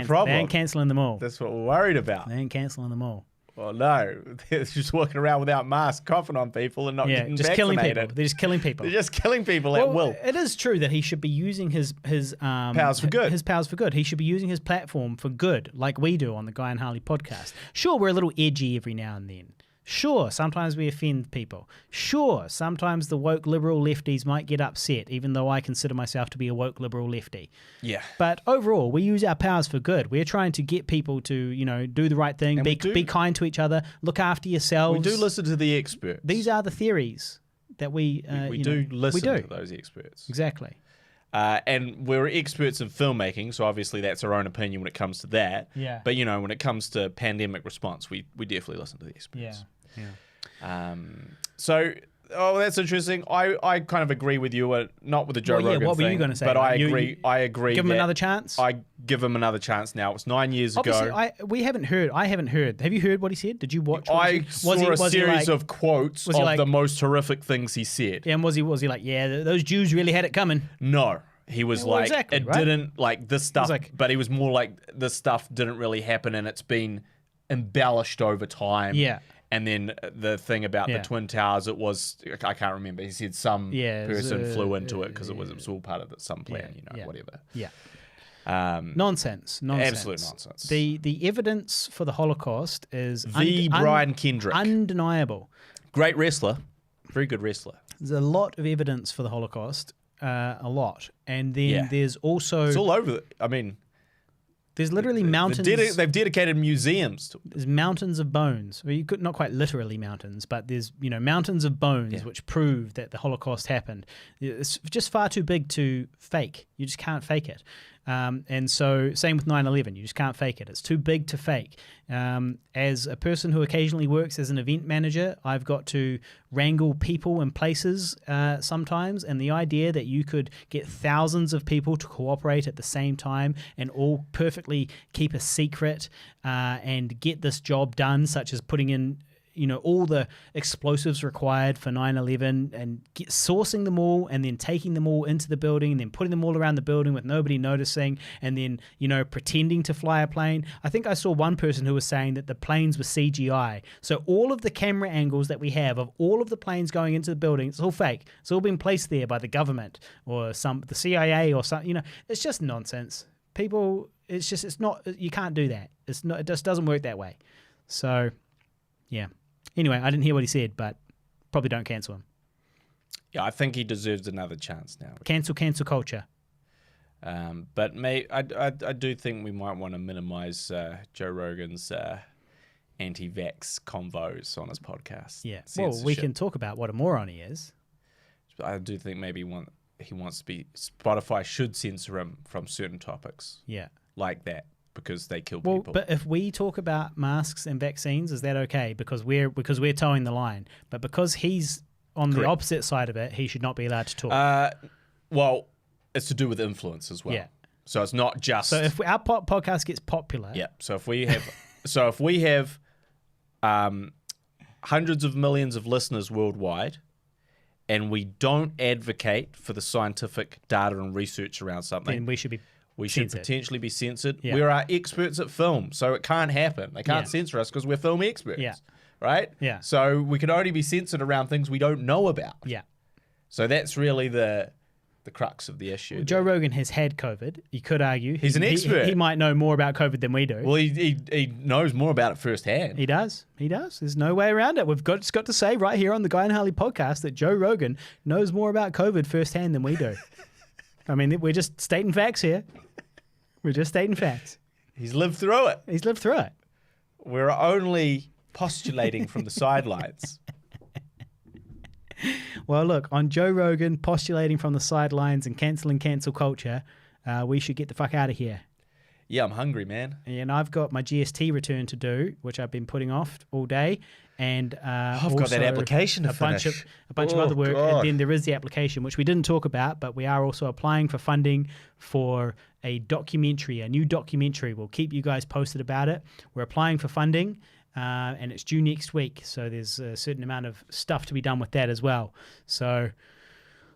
problem. They ain't cancelling them all. That's what we're worried about. They ain't cancelling them all. Well, no. They're just walking around without masks, coughing on people and not getting just vaccinated. killing people. They're just killing people. They're just killing people at will. It is true that he should be using his powers for good. His powers for good. He should be using his platform for good, like we do on the Guy and Harley podcast. Sure, we're a little edgy every now and then. Sure, sometimes we offend people. Sure, sometimes the woke liberal lefties might get upset, even though I consider myself to be a woke liberal lefty. Yeah. But overall, we use our powers for good. We're trying to get people to, you know, do the right thing, be kind to each other, look after yourselves. We do listen to the experts. These are the theories that we do listen to those experts. Exactly. And we're experts in filmmaking, so obviously that's our own opinion when it comes to that. Yeah. But, you know, when it comes to pandemic response, we definitely listen to the experts. Yeah. So, that's interesting. I kind of agree with you, not with the Joe Rogan thing. What were you going to say? But I agree. Give him another chance? I give him another chance now. It was 9 years ago. I haven't heard. Have you heard what he said? Did you watch what I saw a series of quotes of the most horrific things he said. Yeah, and was he like, yeah, those Jews really had it coming? No. He was didn't, like, this stuff, but he was more like, this stuff didn't really happen and it's been embellished over time. Yeah. And then the thing about the Twin Towers, it was, I can't remember. He said some person flew into it because it was all part of some plan, whatever. Yeah. Nonsense. Absolute nonsense. The evidence for the Holocaust is Brian Kendrick. Undeniable. Great wrestler. Very good wrestler. There's a lot of evidence for the Holocaust. A lot. And then there's also... It's all over. I mean... There's literally mountains... They've dedicated museums to it. There's mountains of bones. Well, you could not quite literally mountains, but there's mountains of bones which prove that the Holocaust happened. It's just far too big to fake. You just can't fake it. And so same with 9/11. You just can't fake it. It's too big to fake. As a person who occasionally works as an event manager, I've got to wrangle people and places sometimes. And the idea that you could get thousands of people to cooperate at the same time and all perfectly keep a secret and get this job done, such as putting in all the explosives required for 9/11 and sourcing them all and then taking them all into the building and then putting them all around the building with nobody noticing and then, pretending to fly a plane. I think I saw one person who was saying that the planes were CGI. So all of the camera angles that we have of all of the planes going into the building, it's all fake. It's all been placed there by the government or the CIA or something. It's just nonsense. People, it's not, you can't do that. It just doesn't work that way. So, yeah. Anyway, I didn't hear what he said, but probably don't cancel him. Yeah, I think he deserves another chance now. Cancel culture. But I do think we might want to minimize Joe Rogan's anti-vax convos on his podcast. Yeah. Well, we can talk about what a moron he is. I do think maybe he wants to be... Spotify should censor him from certain topics. Yeah. Like that. Because they kill people. But if we talk about masks and vaccines, is that okay? Because we're towing the line. But because he's on the opposite side of it, he should not be allowed to talk. Well, it's to do with influence as well. Yeah. So it's not just. So if our podcast gets popular. Yeah. So if we have, hundreds of millions of listeners worldwide, and we don't advocate for the scientific data and research around something, then we should potentially be censored. Yeah. We are experts at film, so it can't happen. They can't censor us because we're film experts. Yeah. Right? Yeah. So we can only be censored around things we don't know about. Yeah. So that's really the crux of the issue. Well, Joe Rogan has had COVID. You could argue. He's an expert. He might know more about COVID than we do. Well, he knows more about it firsthand. He does. There's no way around it. We've just got to say right here on the Guy and Harley podcast that Joe Rogan knows more about COVID firsthand than we do. I mean, we're just stating facts here. We're just stating facts. He's lived through it. We're only postulating from the sidelines. Well, look, on Joe Rogan postulating from the sidelines and canceling cancel culture, we should get the fuck out of here. Yeah, I'm hungry, man. And I've got my GST return to do, which I've been putting off all day. And I've got that application to finish. A bunch of other work. God. And then there is the application, which we didn't talk about, but we are also applying for funding for a new documentary. We'll keep you guys posted about it. We're applying for funding, and it's due next week. So there's a certain amount of stuff to be done with that as well. So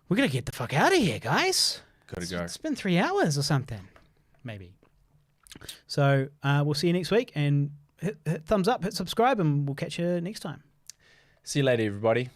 we're going to get the fuck out of here, guys. Gotta go. It's been 3 hours or something, maybe. So we'll see you next week, and hit thumbs up, hit subscribe, and we'll catch you next time. See you later, everybody.